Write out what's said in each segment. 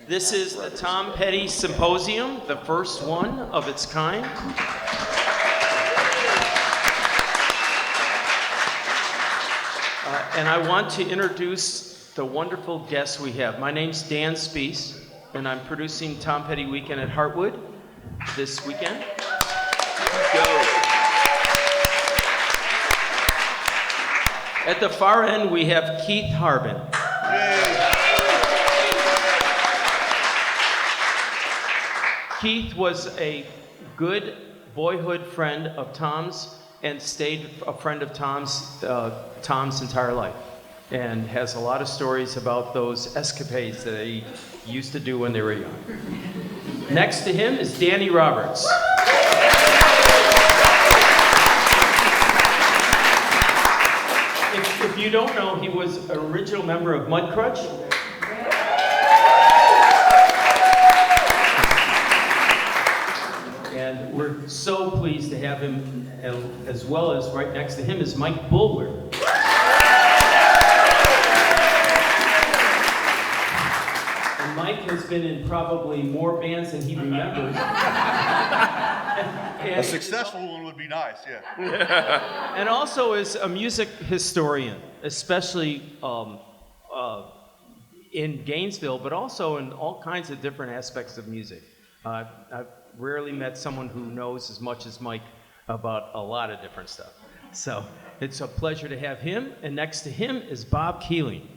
This is the Tom Petty Symposium, the first one of its kind. And I want to introduce the wonderful guests we have. My name's Dan Spees, and I'm producing Tom Petty Weekend at Heartwood this weekend. Let's go. At the far end, we have Keith Harbin. Keith was a good boyhood friend of Tom's and stayed a friend of Tom's entire life, and has a lot of stories about those escapades that they used to do when they were young. Next to him is Danny Roberts. If you don't know, he was an original member of Mudcrutch. And we're so pleased to have him, as well as right next to him is Mike Bulwer. And Mike has been in probably more bands than he remembers. A successful one would be nice, yeah. And also is a music historian, especially in Gainesville, but also in all kinds of different aspects of music. I've rarely met someone who knows as much as Mike about a lot of different stuff. So it's a pleasure to have him. And next to him is Bob Keeling.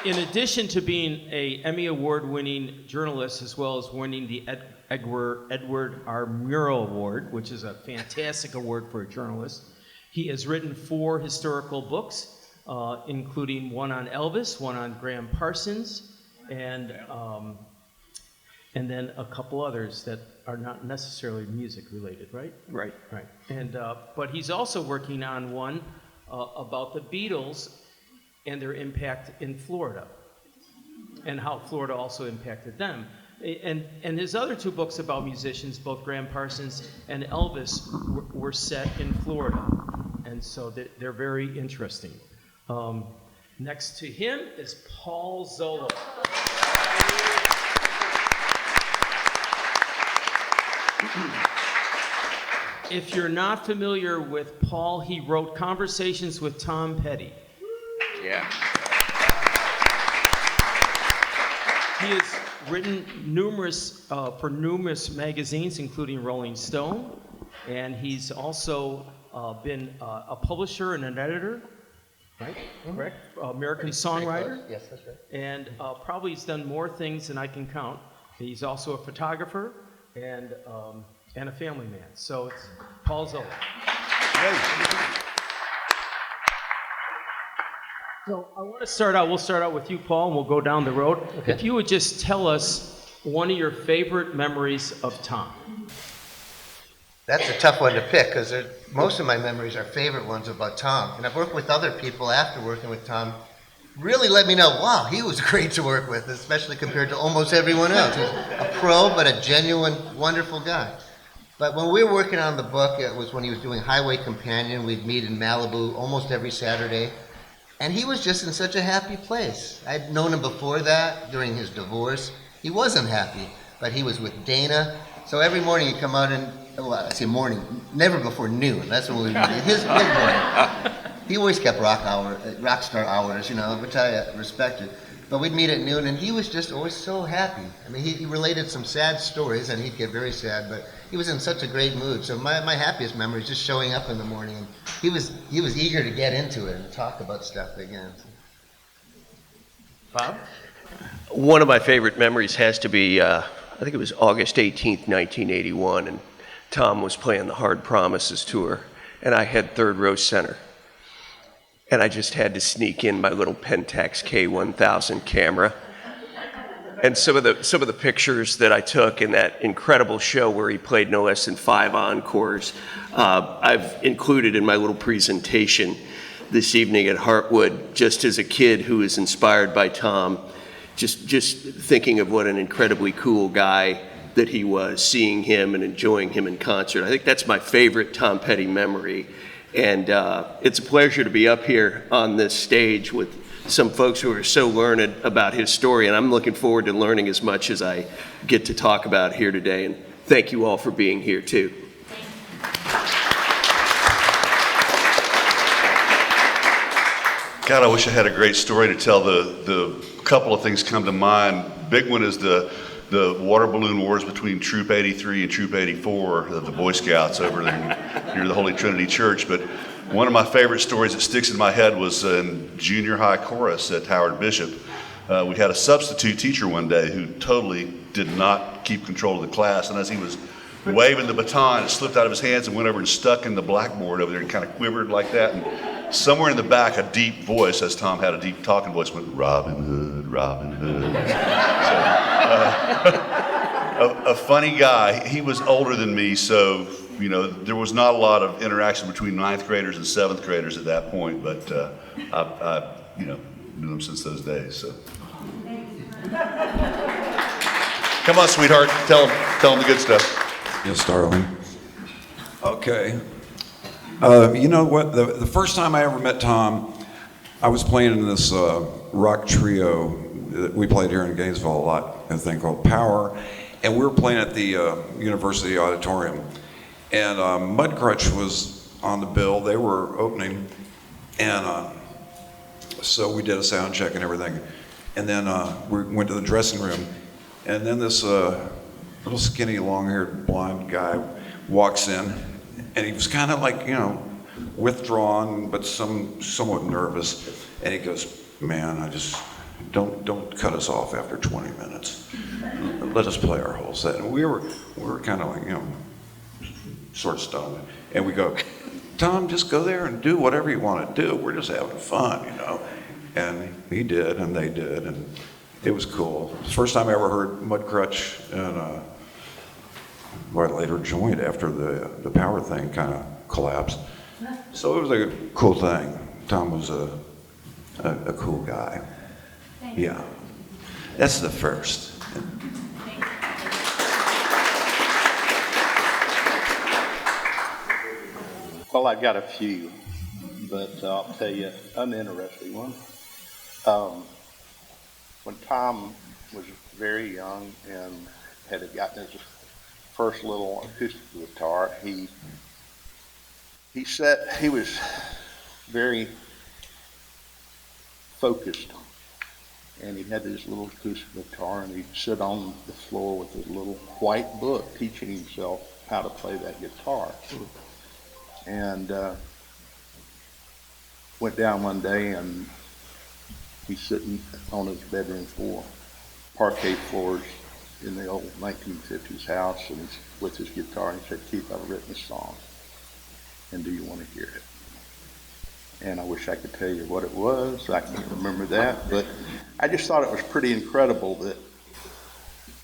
In addition to being an Emmy Award-winning journalist, as well as winning the Edward R. Murrow Award, which is a fantastic award for a journalist, he has written 4 historical books, including one on Elvis, one on Graham Parsons, and then a couple others that are not necessarily music related, right? Right. Right. And but he's also working on one about the Beatles and their impact in Florida, and how Florida also impacted them. And his other 2 books about musicians, both Graham Parsons and Elvis, were set in Florida, and so they're very interesting. Next to him is Paul Zolo. If you're not familiar with Paul, he wrote Conversations with Tom Petty. Yeah. He has written for numerous magazines, including Rolling Stone, and he's also been a publisher and an editor, right? Mm-hmm. Correct? American Songwriter. Yes, that's right. And probably he's done more things than I can count. He's also a photographer and a family man. So it's Paul Zola. So I want to start out, we'll start out with you, Paul, and we'll go down the road. Okay. If you would just tell us one of your favorite memories of Tom. That's a tough one to pick, because most of my memories are favorite ones about Tom. And I've worked with other people after working with Tom, really let me know, wow, he was great to work with, especially compared to almost everyone else. He's a pro, but a genuine, wonderful guy. But when we were working on the book, it was when he was doing Highway Companion. We'd meet in Malibu almost every Saturday. And he was just in such a happy place. I'd known him before that, during his divorce. He wasn't happy, but he was with Dana. So every morning he'd come out and, well, I say morning, never before noon. That's when we would meet. His morning. He always kept rock star hours, which I respected. But we'd meet at noon, and he was just always so happy. I mean, he related some sad stories, and he'd get very sad, but he was in such a great mood. So my happiest memory is just showing up in the morning, and he was eager to get into it and talk about stuff again. Bob? One of my favorite memories has to be, I think it was August 18th, 1981, and Tom was playing the Hard Promises tour, and I had third row center. And I just had to sneak in my little Pentax K1000 camera. And some of the pictures that I took in that incredible show where he played no less than 5 encores, I've included in my little presentation this evening at Heartwood, just as a kid who was inspired by Tom, just thinking of what an incredibly cool guy that he was, seeing him and enjoying him in concert. I think that's my favorite Tom Petty memory. And it's a pleasure to be up here on this stage with some folks who are so learned about his story, and I'm looking forward to learning as much as I get to talk about here today. And thank you all for being here too. God, I wish I had a great story to tell. The couple of things come to mind. Big one is the water balloon wars between Troop 83 and Troop 84 of the Boy Scouts over there near the Holy Trinity Church. But one of my favorite stories that sticks in my head was in junior high chorus at Howard Bishop. We had a substitute teacher one day who totally did not keep control of the class, and as he was waving the baton, it slipped out of his hands and went over and stuck in the blackboard over there and kind of quivered like that. And somewhere in the back, a deep voice, as Tom had a deep talking voice, went, "Robin Hood, Robin Hood." So, a funny guy. He was older than me, so there was not a lot of interaction between ninth graders and seventh graders at that point. But I knew him since those days. So, come on, sweetheart, tell him the good stuff. Yes, darling. Okay. You know what? The first time I ever met Tom, I was playing in this rock trio that we played here in Gainesville a lot, a thing called Power, and we were playing at the University Auditorium. And Mudcrutch was on the bill. They were opening, and so we did a sound check and everything. And then we went to the dressing room, and then this little skinny, long-haired, blonde guy walks in, and he was kind of like, withdrawn, but somewhat nervous. And he goes, "Man, I just don't cut us off after 20 minutes. Let us play our whole set." And we were kind of like, sort of stoned. And we go, "Tom, just go there and do whatever you want to do. We're just having fun, And he did, and they did, and it was cool. It's the first time I ever heard Mudcrutch, and I later joined after the Power thing kind of collapsed. So it was a cool thing. Tom was a cool guy. Yeah, that's the first. Well, I've got a few, but I'll tell you an interesting one. When Tom was very young and had gotten his first little acoustic guitar, he was very focused, and he had this little acoustic guitar, and he'd sit on the floor with his little white book teaching himself how to play that guitar. And went down one day, and he's sitting on his bedroom floor, parquet floors in the old 1950s house, and he's with his guitar, and he said, "Keith, I've written a song, and do you want to hear it?" And I wish I could tell you what it was. I can't remember that, but I just thought it was pretty incredible that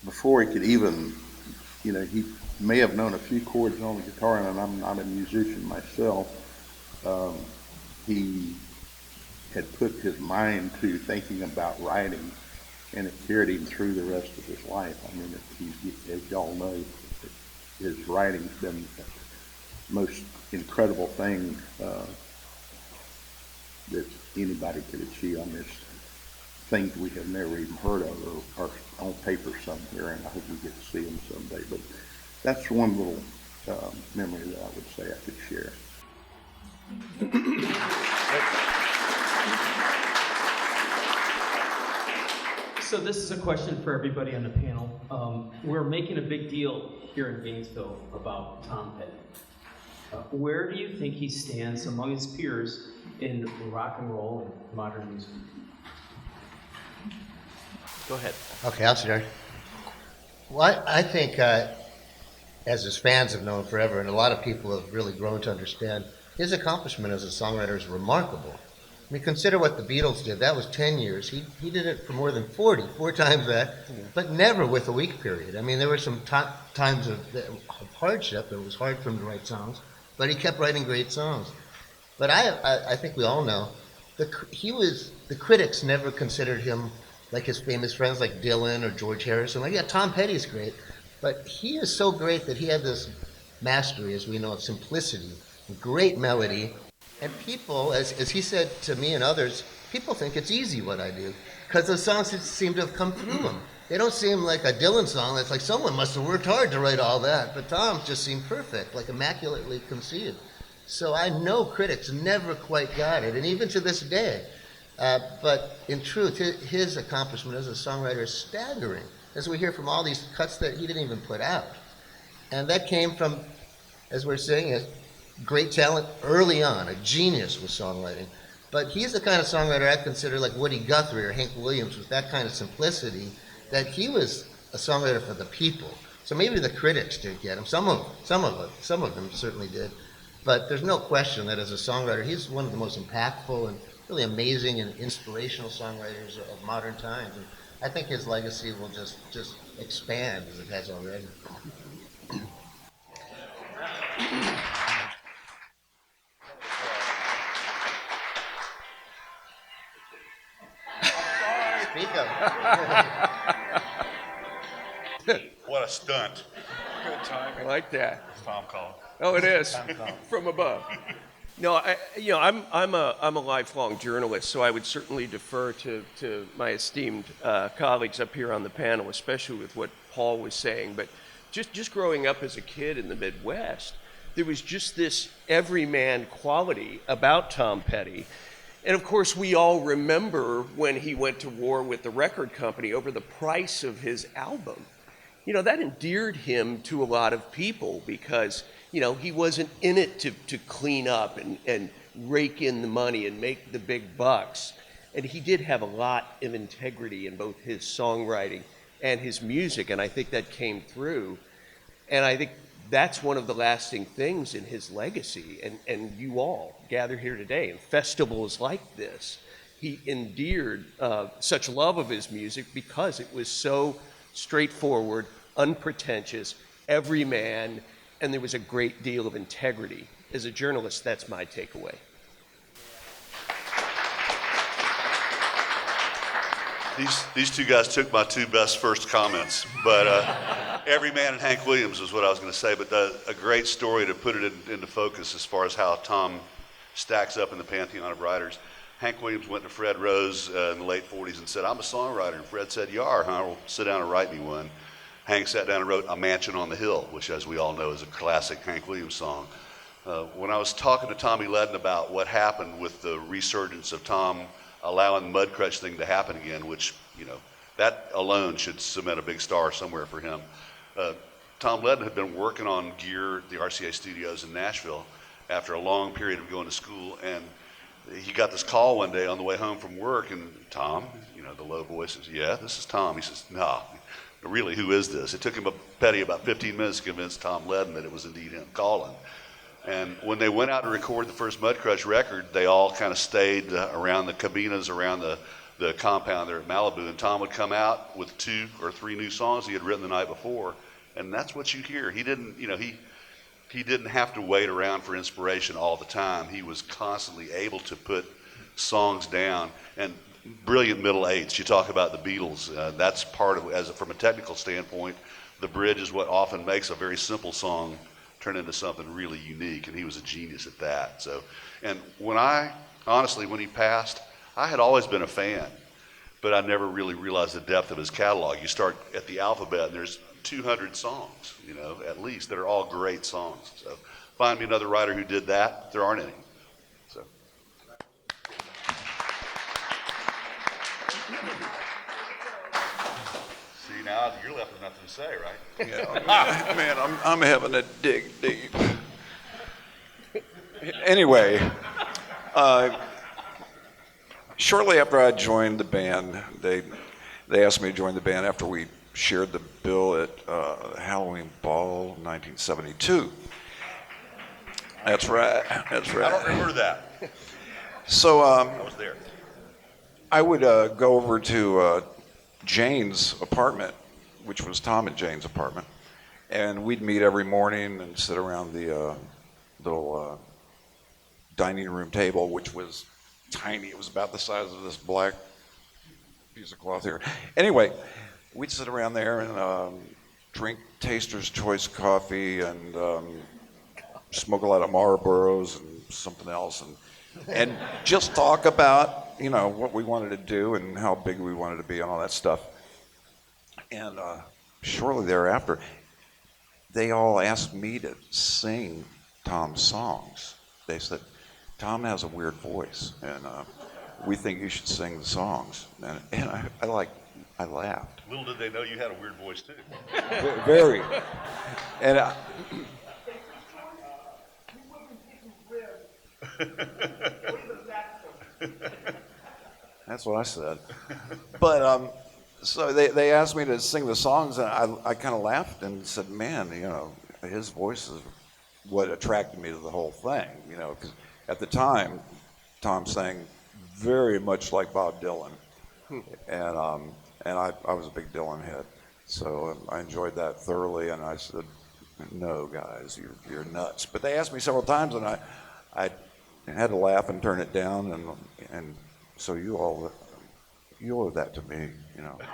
before he could even, he may have known a few chords on the guitar, and I'm not a musician myself. He had put his mind to thinking about writing, and it carried him through the rest of his life. I mean, as y'all know, his writing's been the most incredible thing that anybody could achieve on this things we have never even heard of or on paper somewhere, and I hope we get to see them someday. But that's one little memory that I would say I could share. So this is a question for everybody on the panel. We're making a big deal here in Gainesville about Tom Petty. Where do you think he stands among his peers in rock and roll and modern music? Go ahead. Okay, I'll start. Well, I think, as his fans have known forever, and a lot of people have really grown to understand, his accomplishment as a songwriter is remarkable. I mean, consider what the Beatles did. That was 10 years. He did it for more than 4 times that, but never with a weak period. I mean, there were some times of hardship. It was hard for him to write songs, but he kept writing great songs. But I think we all know, the critics never considered him like his famous friends like Dylan or George Harrison. Like, yeah, Tom Petty's great, but he is so great that he had this mastery, as we know, of simplicity great melody, and people, as he said to me and others, people think it's easy what I do, because those songs seem to have come through them. They don't seem like a Dylan song that's like someone must have worked hard to write all that, but Tom just seemed perfect, like immaculately conceived. So I know critics never quite got it, and even to this day. But in truth, his accomplishment as a songwriter is staggering, as we hear from all these cuts that he didn't even put out. And that came from, as we're saying, a great talent early on, a genius with songwriting. But he's the kind of songwriter I consider like Woody Guthrie or Hank Williams, with that kind of simplicity, that he was a songwriter for the people. So maybe the critics did get him. Some of them certainly did. But there's no question that as a songwriter, he's one of the most impactful and really amazing and inspirational songwriters of modern times. And I think his legacy will just expand as it has already. Speak up. What a stunt. Good time. I like that. Tom called. Oh, it is from above. No, I'm a lifelong journalist, so I would certainly defer to my esteemed colleagues up here on the panel, especially with what Paul was saying. But just growing up as a kid in the Midwest, there was just this everyman quality about Tom Petty. And of course, we all remember when he went to war with the record company over the price of his album. That endeared him to a lot of people because, he wasn't in it to clean up and rake in the money and make the big bucks. And he did have a lot of integrity in both his songwriting and his music, and I think that came through. And I think that's one of the lasting things in his legacy, and you all gather here today in festivals like this. He endeared such love of his music because it was so straightforward, unpretentious, everyman, and there was a great deal of integrity. As a journalist, that's my takeaway. These two guys took my two best first comments, but Every Man and Hank Williams is what I was going to say, but a great story to put it into focus as far as how Tom stacks up in the pantheon of writers. Hank Williams went to Fred Rose in the late 40s and said, "I'm a songwriter," and Fred said, "You are, huh? Well, sit down and write me one." Hank sat down and wrote A Mansion on the Hill, which, as we all know, is a classic Hank Williams song. When I was talking to Tommy Ledden about what happened with the resurgence of Tom allowing the Mudcrutch thing to happen again, which, that alone should cement a big star somewhere for him. Tom Ledden had been working on gear at the RCA studios in Nashville after a long period of going to school, and he got this call one day on the way home from work, and Tom, the low voice says, "Yeah, this is Tom." He says, "No, really, who is this?" It took him Petty about 15 minutes to convince Tom Ledden that it was indeed him calling. And when they went out to record the first Mudcrutch record, they all kind of stayed around the cabinas around the compound there at Malibu, and Tom would come out with 2 or 3 new songs he had written the night before, and that's what you hear. He didn't, he didn't have to wait around for inspiration all the time. He was constantly able to put songs down, and brilliant middle eights. You talk about the Beatles. That's part of, from a technical standpoint, the bridge is what often makes a very simple song turn into something really unique, and he was a genius at that. So, and when he passed, I had always been a fan, but I never really realized the depth of his catalog. You start at the alphabet, and there's 200 songs, at least, that are all great songs. So find me another writer who did that. There aren't any. So. See, now you're left with nothing to say, right? Yeah, man, I'm having a dig deep. Anyway, shortly after I joined the band, they asked me to join the band after we shared the bill at Halloween Ball 1972. That's right. I don't remember that. So I was there. I would go over to Jane's apartment, which was Tom and Jane's apartment, and we'd meet every morning and sit around the little dining room table, which was tiny. It was about the size of this black piece of cloth here. Anyway, we'd sit around there and drink Taster's Choice coffee and smoke a lot of Marlboros and something else, and just talk about, what we wanted to do and how big we wanted to be and all that stuff. And shortly thereafter, they all asked me to sing Tom's songs. They said, Tom has a weird voice, and we think you should sing the songs. And I laughed. Little did they know you had a weird voice too. Very. And that's what I said. But so they asked me to sing the songs, and I kind of laughed and said, man, his voice is what attracted me to the whole thing, because at the time, Tom sang very much like Bob Dylan, and I was a big Dylan head, so I enjoyed that thoroughly. And I said, no, guys, you're nuts. But they asked me several times, and I had to laugh and turn it down, and so you owe that to me,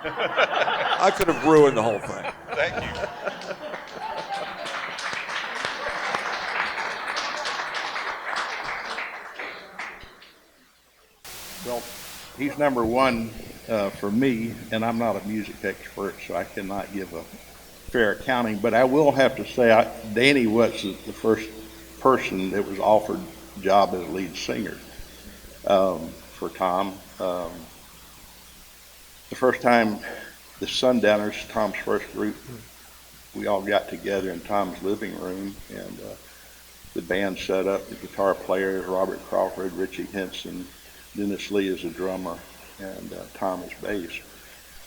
I could have ruined the whole thing. Thank you. Well, he's number one for me, and I'm not a music expert, so I cannot give a fair accounting. But I will have to say, Danny was the first person that was offered a job as lead singer for Tom. The first time the Sundowners, Tom's first group, we all got together in Tom's living room, and the band set up. The guitar players, Robert Crawford, Richie Henson, Dennis Lee is a drummer, and Tom is bass.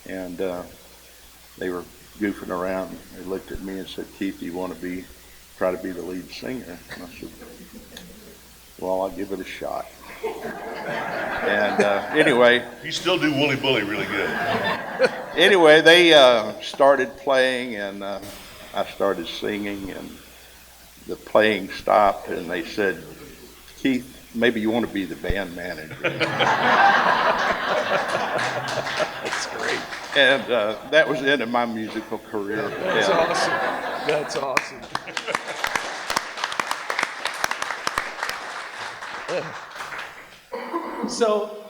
And they were goofing around. They looked at me and said, Keith, do you want to try to be the lead singer? And I said, well, I'll give it a shot. And anyway. You still do Wooly Bully really good. Anyway, they started playing, and I started singing, and the playing stopped, and they said, Keith, maybe you want to be the band manager. That's great. And that was the end of my musical career. That's awesome. That's awesome. So,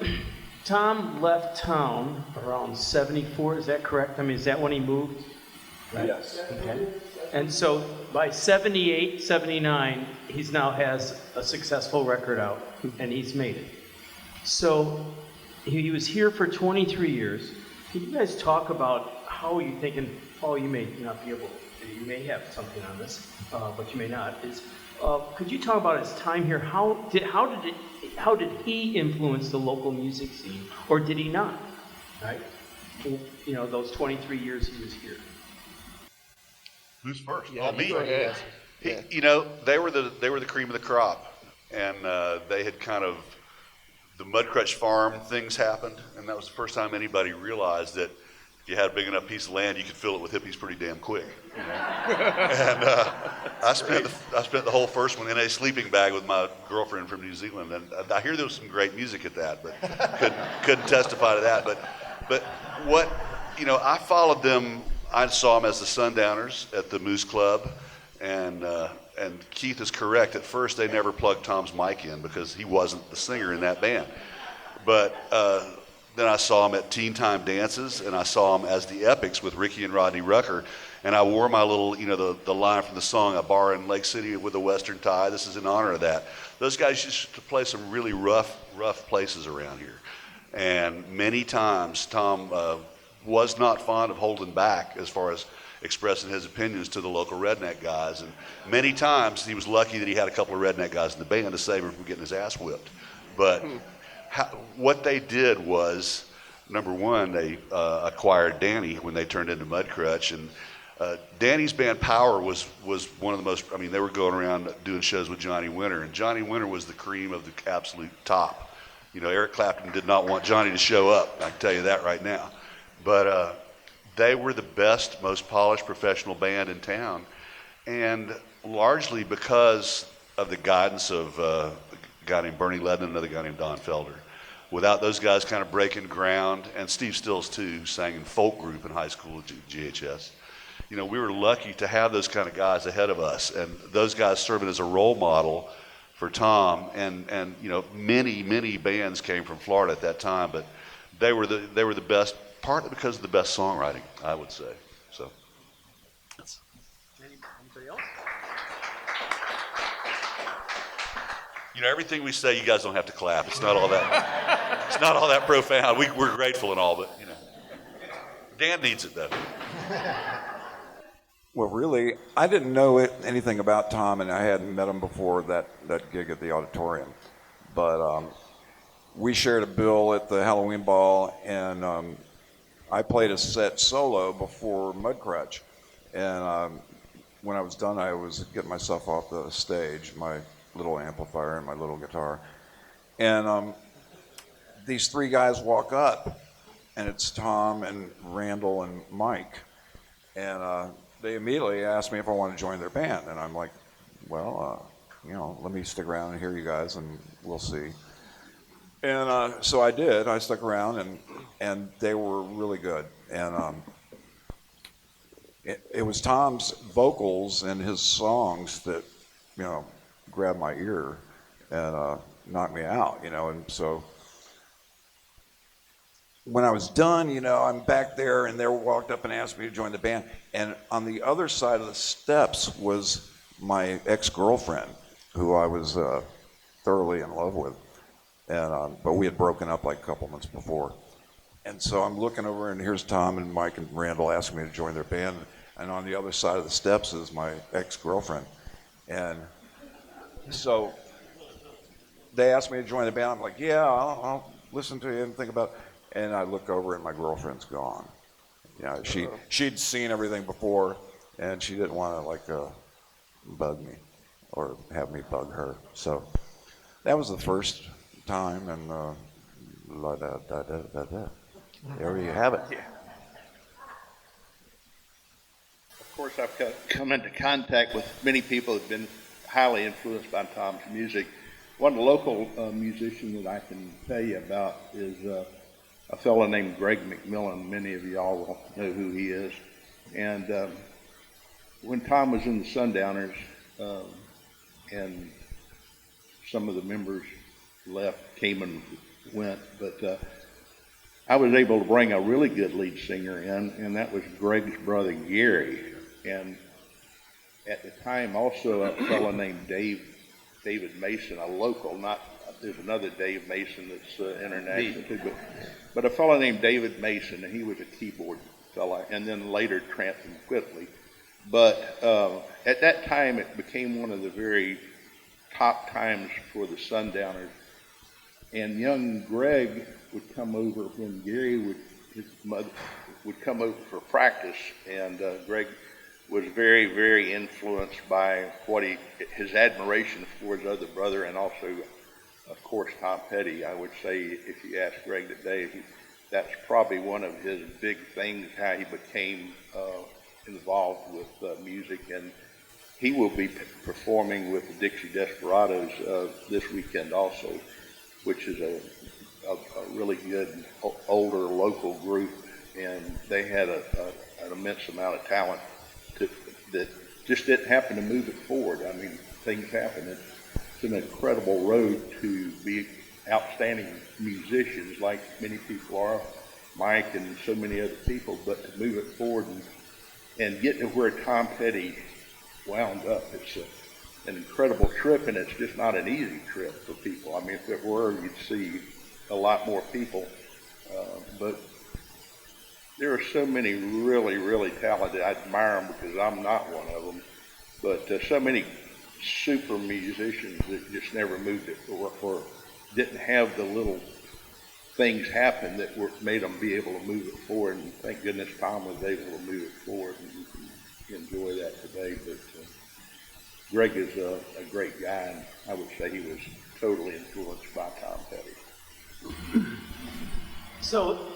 Tom left town around 74, is that correct? I mean, is that when he moved? Right. Yes. Okay. And so by 78, 79, he's now has a successful record out, and he's made it. So he was here for 23 years. Can you guys talk about how you thinking, Paul, you may not be able, you may have something on this, but you may not. Could you talk about his time here? How did he influence the local music scene, or did he not? Right? Those 23 years he was here. Who's first? Yeah, me. go ahead. They were the cream of the crop, and they had kind of, the Mudcrutch Farm things happened, and that was the first time anybody realized that if you had a big enough piece of land, you could fill it with hippies pretty damn quick. And I spent the whole first one in a sleeping bag with my girlfriend from New Zealand, and I hear there was some great music at that, but couldn't testify to that. But what I followed them. I saw them as the Sundowners at the Moose Club, and Keith is correct. At first, they never plugged Tom's mic in because he wasn't the singer in that band. But then I saw him at Teen Time Dances, and I saw him as the Epics with Ricky and Rodney Rucker. And I wore my little, the line from the song, "A bar in Lake City with a western tie." This is in honor of that. Those guys used to play some really rough places around here, and many times Tom was not fond of holding back as far as expressing his opinions to the local redneck guys. And many times he was lucky that he had a couple of redneck guys in the band to save him from getting his ass whipped. But what they did was, number one, they acquired Danny when they turned into Mudcrutch. And Danny's band Power was one of the most, they were going around doing shows with Johnny Winter. And Johnny Winter was the cream of the absolute top. Eric Clapton did not want Johnny to show up. I can tell you that right now. But they were the best, most polished professional band in town, and largely because of the guidance of a guy named Bernie Ledden and another guy named Don Felder. Without those guys kind of breaking ground, and Steve Stills too, who sang in folk group in high school at GHS, we were lucky to have those kind of guys ahead of us, and those guys serving as a role model for Tom. And many bands came from Florida at that time, but they were the best, partly because of the best songwriting, I would say. So. Anybody else? Everything we say, you guys don't have to clap. It's not all that. It's not all that profound. We're grateful and all, but Dan needs it though. Well, really, I didn't know anything about Tom, and I hadn't met him before that gig at the auditorium. But we shared a bill at the Halloween Ball, and I played a set solo before Mudcrutch. And when I was done, I was getting myself off the stage, my little amplifier and my little guitar. And these three guys walk up, and it's Tom and Randall and Mike. And they immediately asked me if I want to join their band. And I'm like, well, let me stick around and hear you guys, and we'll see. And so I did. I stuck around, and they were really good. And it was Tom's vocals and his songs that, grabbed my ear and knocked me out, And so when I was done, I'm back there, and they walked up and asked me to join the band. And on the other side of the steps was my ex-girlfriend, who I was thoroughly in love with. And but we had broken up like a couple months before. And so I'm looking over, and here's Tom and Mike and Randall asking me to join their band. And on the other side of the steps is my ex-girlfriend. And so they asked me to join the band. I'm like, yeah, I'll listen to you and think about it. And I look over, and my girlfriend's gone. She'd seen everything before, and she didn't want to bug me or have me bug her. So that was the first time, and there you have it. Of course, I've come into contact with many people who've been highly influenced by Tom's music. One local musician that I can tell you about is a fellow named Greg McMillan. Many of y'all will know who he is. And when Tom was in the Sundowners, and some of the members left, came and went, but I was able to bring a really good lead singer in, and that was Greg's brother Gary. And at the time, also a fellow named David Mason, a local, there's another Dave Mason that's international too, but a fellow named David Mason, and he was a keyboard fellow, and then later Trantham Whitley. But at that time, it became one of the very top times for the Sundowners. And young Greg would come over when Gary his mother would come over for practice, and Greg was very, very influenced by his admiration for his other brother, and also, of course, Tom Petty. I would say, if you ask Greg today, that's probably one of his big things, how he became involved with music. And he will be performing with the Dixie Desperados this weekend also, which is a really good older local group, and they had an immense amount of talent that just didn't happen to move it forward. I mean, things happen. It's an incredible road to be outstanding musicians, like many people are, Mike and so many other people, but to move it forward and get to where Tom Petty wound up, it's an incredible trip, and it's just not an easy trip for people. I mean, if it were, you'd see a lot more people, but there are so many really, really talented. I admire them because I'm not one of them, but so many super musicians that just never moved it or didn't have the little things happen that made them be able to move it forward. And thank goodness Tom was able to move it forward, and you can enjoy that today. But Greg is a great guy, and I would say he was totally influenced by Tom Petty. So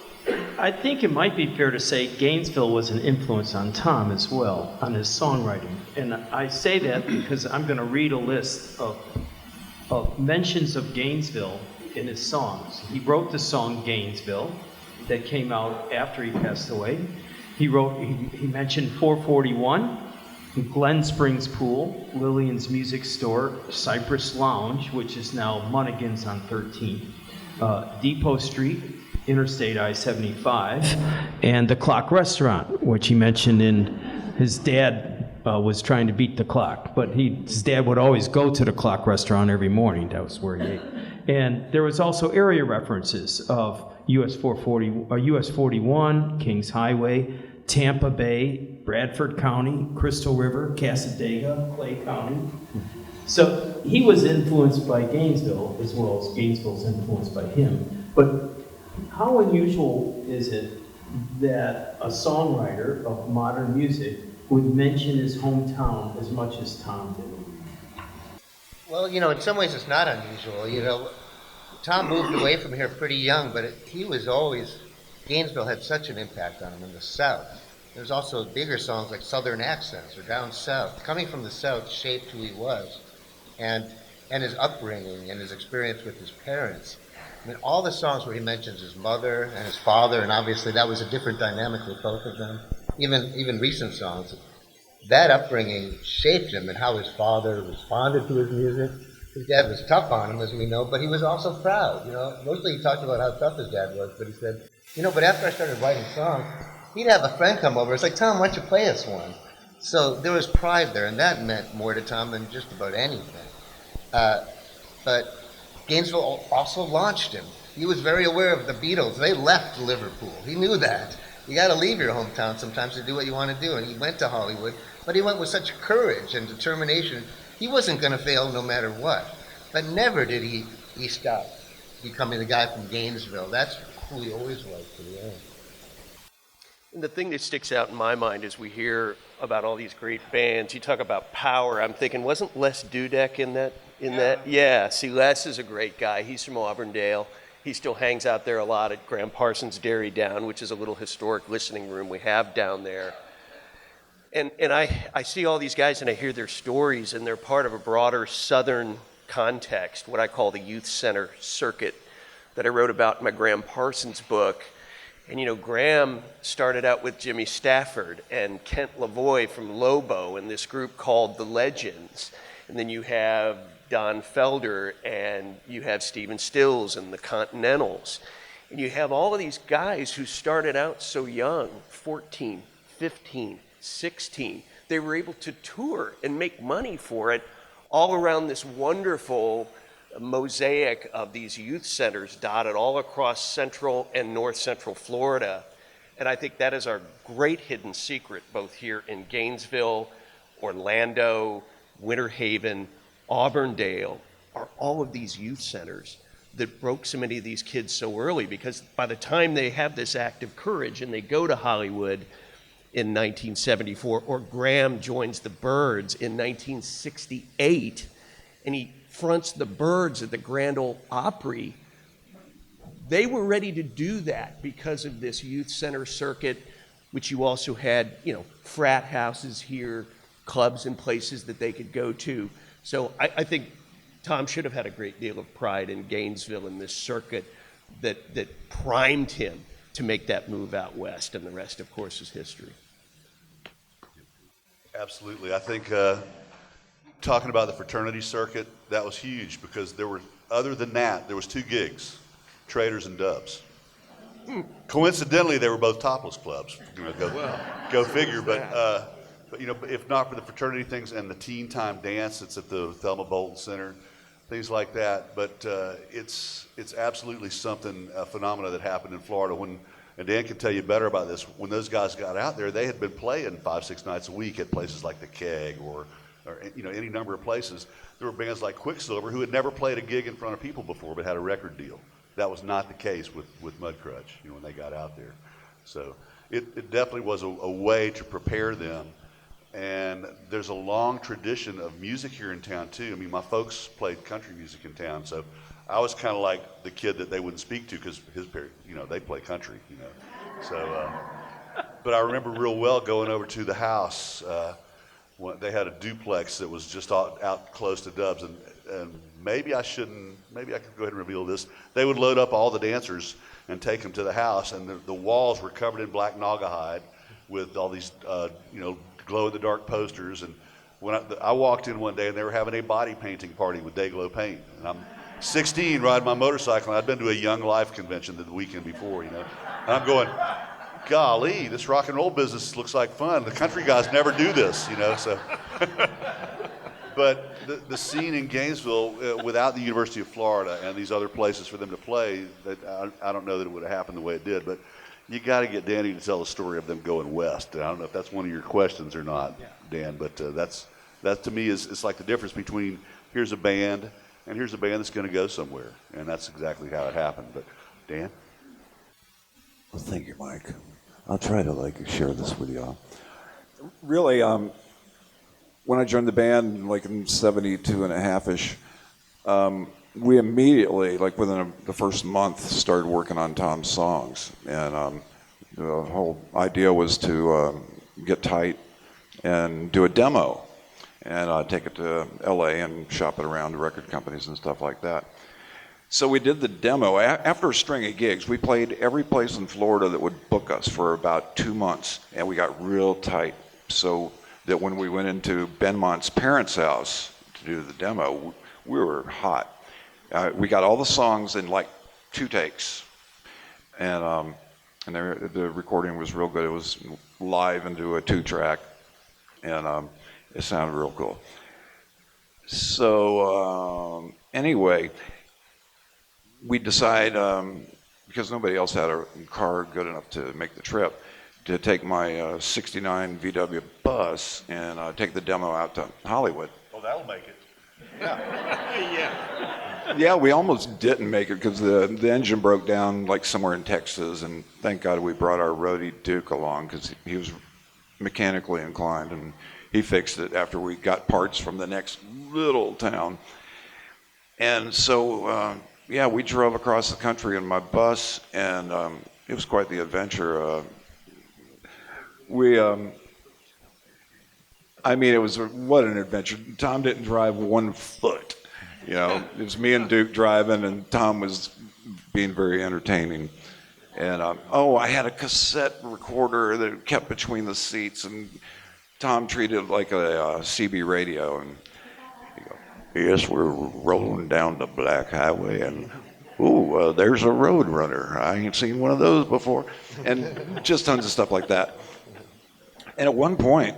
I think it might be fair to say Gainesville was an influence on Tom as well, on his songwriting. And I say that because I'm going to read a list of mentions of Gainesville in his songs. He wrote the song Gainesville that came out after he passed away. He mentioned 441, Glen Springs Pool, Lillian's Music Store, Cypress Lounge, which is now Munnigan's on 13th, Depot Street, Interstate I-75, and the Clock Restaurant, which he mentioned his dad was trying to beat the clock, but his dad would always go to the Clock Restaurant every morning. That was where he ate. And there was also area references of US 41, Kings Highway, Tampa Bay, Bradford County, Crystal River, Cassadaga, Clay County. So he was influenced by Gainesville as well as Gainesville's influenced by him. But how unusual is it that a songwriter of modern music would mention his hometown as much as Tom did? Well, in some ways it's not unusual. Tom moved away from here pretty young, but he was always, Gainesville had such an impact on him in the South. There's also bigger songs like Southern Accents or Down South. Coming from the South shaped who he was and his upbringing and his experience with his parents. I mean, all the songs where he mentions his mother and his father, and obviously that was a different dynamic with both of them, even recent songs, that upbringing shaped him and how his father responded to his music. His dad was tough on him, as we know, but he was also proud. Mostly he talked about how tough his dad was, but he said, but after I started writing songs, he'd have a friend come over. It's like, Tom, why don't you play us one? So there was pride there, and that meant more to Tom than just about anything. But Gainesville also launched him. He was very aware of the Beatles. They left Liverpool. He knew that. You got to leave your hometown sometimes to do what you want to do, and he went to Hollywood. But he went with such courage and determination. He wasn't going to fail no matter what. But never did he stop becoming the guy from Gainesville. That's who he always was to the end. And the thing that sticks out in my mind is we hear about all these great bands. You talk about power. I'm thinking, wasn't Les Dudek in that? Yeah. See, Les is a great guy. He's from Auburndale. He still hangs out there a lot at Graham Parsons' Dairy Down, which is a little historic listening room we have down there. And I see all these guys and I hear their stories, and they're part of a broader Southern context, what I call the youth center circuit that I wrote about in my Graham Parsons book. And Graham started out with Jimmy Stafford and Kent Lavoie from Lobo and this group called The Legends. And then you have Don Felder and you have Stephen Stills and the Continentals. And you have all of these guys who started out so young, 14, 15, 16. They were able to tour and make money for it all around this wonderful mosaic of these youth centers dotted all across central and north central Florida. And I think that is our great hidden secret, both here in Gainesville, Orlando, Winter Haven, Auburndale, are all of these youth centers that broke so many of these kids so early, because by the time they have this act of courage and they go to Hollywood in 1974, or Graham joins the Byrds in 1968, and he fronts the Byrds at the Grand Ole Opry, they were ready to do that because of this youth center circuit, which you also had, frat houses here, clubs and places that they could go to. So I think Tom should have had a great deal of pride in Gainesville and this circuit that primed him to make that move out west, and the rest, of course, is history. Absolutely. I think talking about the fraternity circuit, that was huge because other than that, there was 2 gigs, Traders and Dubs. Coincidentally, they were both topless clubs. Go figure. But if not for the fraternity things and the Teen Time Dance, it's at the Thelma Bolton Center, things like that. But it's absolutely something, a phenomena that happened in Florida. And Dan can tell you better about this. When those guys got out there, they had been playing 5-6 nights a week at places like the Keg or any number of places. There were bands like Quicksilver who had never played a gig in front of people before but had a record deal. That was not the case with Mudcrutch, when they got out there. So it definitely was a way to prepare them. And there's a long tradition of music here in town too. I mean, my folks played country music in town, so I was kind of like the kid that they wouldn't speak to because his parents, they play country, So, but I remember real well going over to the house. They had a duplex that was just out close to Dubs, and maybe I could go ahead and reveal this. They would load up all the dancers and take them to the house, and the walls were covered in black naugahyde with all these, glow-in-the-dark posters. And when I walked in one day, and they were having a body painting party with Dayglow paint. And I'm 16, riding my motorcycle, and I'd been to a Young Life convention the weekend before, And I'm going, golly, this rock and roll business looks like fun. The country guys never do this, so. But the scene in Gainesville, without the University of Florida and these other places for them to play, I don't know that it would have happened the way it did. But you got to get Danny to tell the story of them going west. And I don't know if that's one of your questions or not, Dan. But that to me is like the difference between here's a band and here's a band that's going to go somewhere, and that's exactly how it happened. But Dan. Well, thank you, Mike. I'll try to share this with y'all. Really, when I joined the band, in 72 and a half-ish, we immediately, within the first month, started working on Tom's songs. And the whole idea was to get tight and do a demo and take it to LA and shop it around to record companies and stuff like that. So we did the demo. After a string of gigs, we played every place in Florida that would book us for about 2 months, and we got real tight. So that when we went into Benmont's parents' house to do the demo, we were hot. We got all the songs in 2 takes, and the recording was real good. It was live into a 2-track, and it sounded real cool. So anyway, we decide, because nobody else had a car good enough to make the trip, to take my 69 VW bus and take the demo out to Hollywood. Oh, that'll make it. Yeah, we almost didn't make it because the engine broke down somewhere in Texas, and thank God we brought our roadie Duke along because he was mechanically inclined, and he fixed it after we got parts from the next little town. And so, we drove across the country in my bus, and it was quite the adventure. It was what an adventure. Tom didn't drive 1 foot. It was me and Duke driving, and Tom was being very entertaining. And I had a cassette recorder that kept between the seats, and Tom treated it like a CB radio. And he goes, "Yes, we're rolling down the Black Highway, and there's a road runner. I ain't seen one of those before," and just tons of stuff like that. And at one point,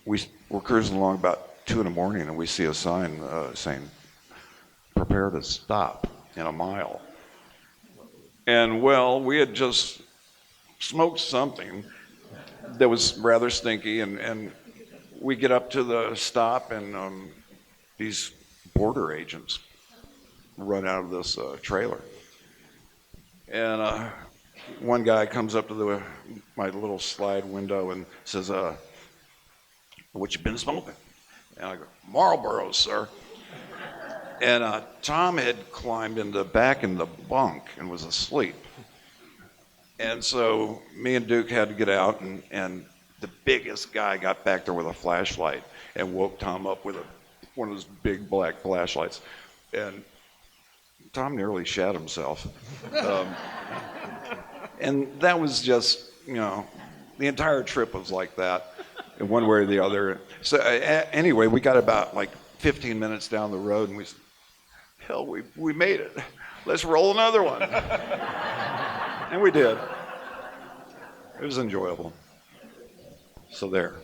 we're cruising along about 2 a.m, and we see a sign saying, "Prepare to stop in a mile." And we had just smoked something that was rather stinky, and we get up to the stop, and these border agents run out of this trailer. And one guy comes up to my little slide window and says, "What you been smoking?" And I go, "Marlboros, sir." And Tom had climbed back in the bunk and was asleep. And so me and Duke had to get out, and the biggest guy got back there with a flashlight and woke Tom up with one of those big black flashlights. And Tom nearly shat himself. And that was just, the entire trip was like that, in one way or the other. So anyway, we got about 15 minutes down the road, and we said, "Hell, we made it. Let's roll another one." And we did. It was enjoyable. So there.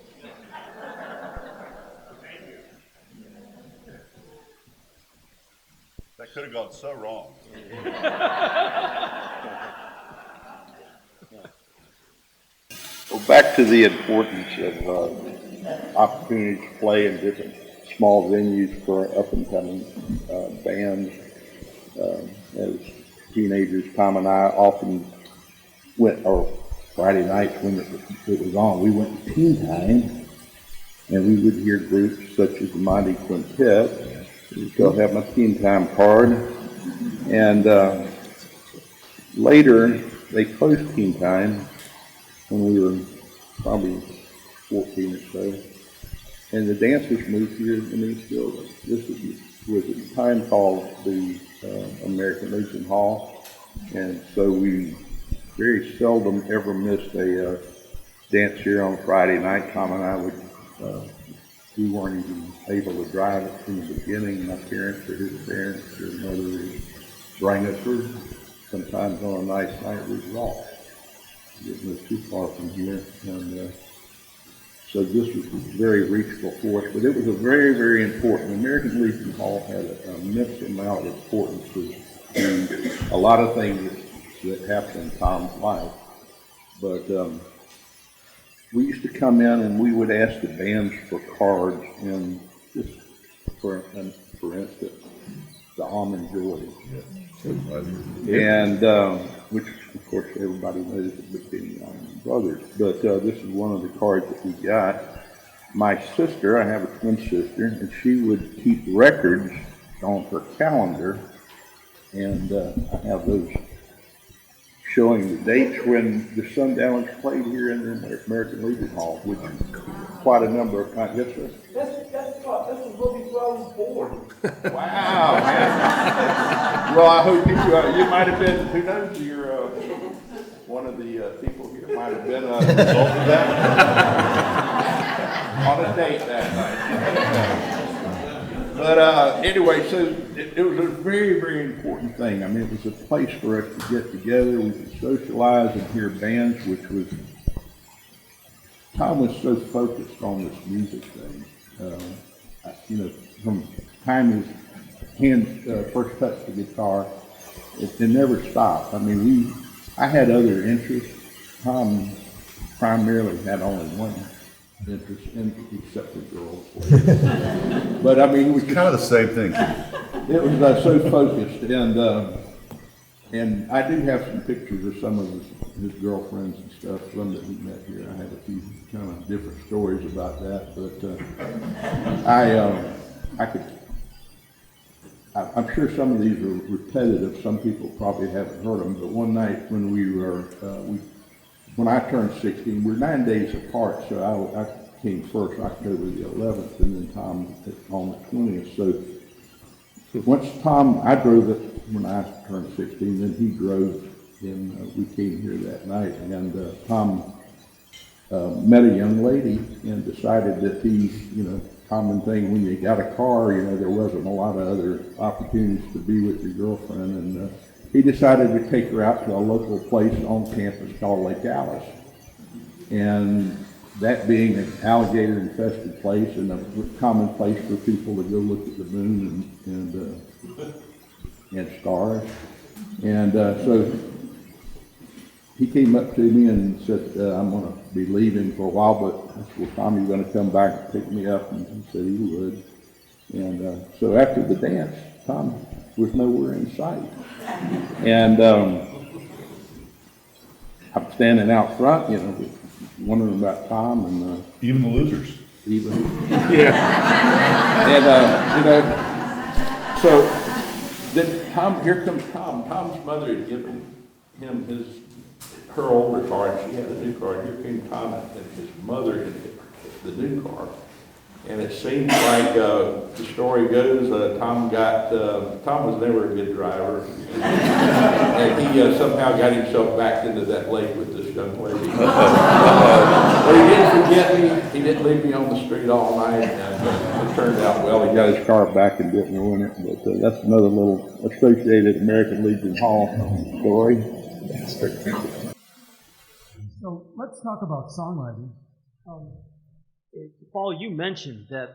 That could have gone so wrong. Well, back to the importance of opportunities to play in different small venues for up-and-coming bands. As teenagers, Tom and I often went, or Friday nights when it was on, we went to Teen Time, and we would hear groups such as the Monty Quintet. We still have my Teen Time card. And later, they closed Teen Time when we were probably 14 or so. And the dancers moved here in these buildings. This was at the time called the American Legion Hall. And so we very seldom ever missed a dance here on Friday night. Tom and I we weren't even able to drive it from the beginning. My parents or his parents or mother would bring us, or sometimes on a nice night we'd walk. Didn't live too far from here, and so this was very reachable for us. But it was a very, very important. American Legion Hall had an immense amount of importance to a lot of things that happened in Tom's life. But we used to come in and we would ask the bands for cards, and just for instance, the Almond Joy. And which of course everybody knows it became the Almond Brothers. But this is one of the cards that we got. My sister, I have a twin sister, and she would keep records on her calendar, and I have those showing the dates when the Sundowners played here in the American Legion Hall, which quite a number of times. Yes, sir? That's what before I was born. Wow, man. Well, I hope you might have been, who knows, you're one of the people here might have been a result of that. On a date that night. But anyway, so it was a very, very important thing. I mean, it was a place for us to get together. We could socialize and hear bands, which was, Tom was so focused on this music thing. You know, from the time his hands first touched the guitar, it never stopped. I mean, I had other interests. Tom primarily had only one interest, except for girls. But I mean, it was Kind of the same thing. it was so focused, and I do have some pictures of some of his girlfriends and stuff, some that he met here. I have a few kind of different stories about that, but I'm sure some of these are repetitive. Some people probably haven't heard them, but one night when when I turned 16, we're 9 days apart, so I came first, October the 11th, and then Tom on the 20th. So once I drove it when I turned 16, then he drove, and we came here that night, and Tom met a young lady and decided that common thing when you got a car, there wasn't a lot of other opportunities to be with your girlfriend, and he decided to take her out to a local place on campus called Lake Alice. And that being an alligator-infested place and a common place for people to go look at the moon and stars. And so he came up to me and said, I'm going to be leaving for a while, but I said, well, Tom, you're going to come back and pick me up? And he said he would. And so after the dance, Tom was nowhere in sight. And I'm standing out front, wondering about Tom, and Even the losers. yeah. And so then here comes Tom. Tom's mother had given him her older car, and she had a new car. Here came Tom and his mother in the new car. And it seems like the story goes, Tom was never a good driver. And he somehow got himself back into that lake with this young lady. But he didn't forget me. He didn't leave me on the street all night. And it turned out well. He got his car back and didn't ruin it. But that's another little associated American Legion Hall story. So let's talk about songwriting. Paul, you mentioned that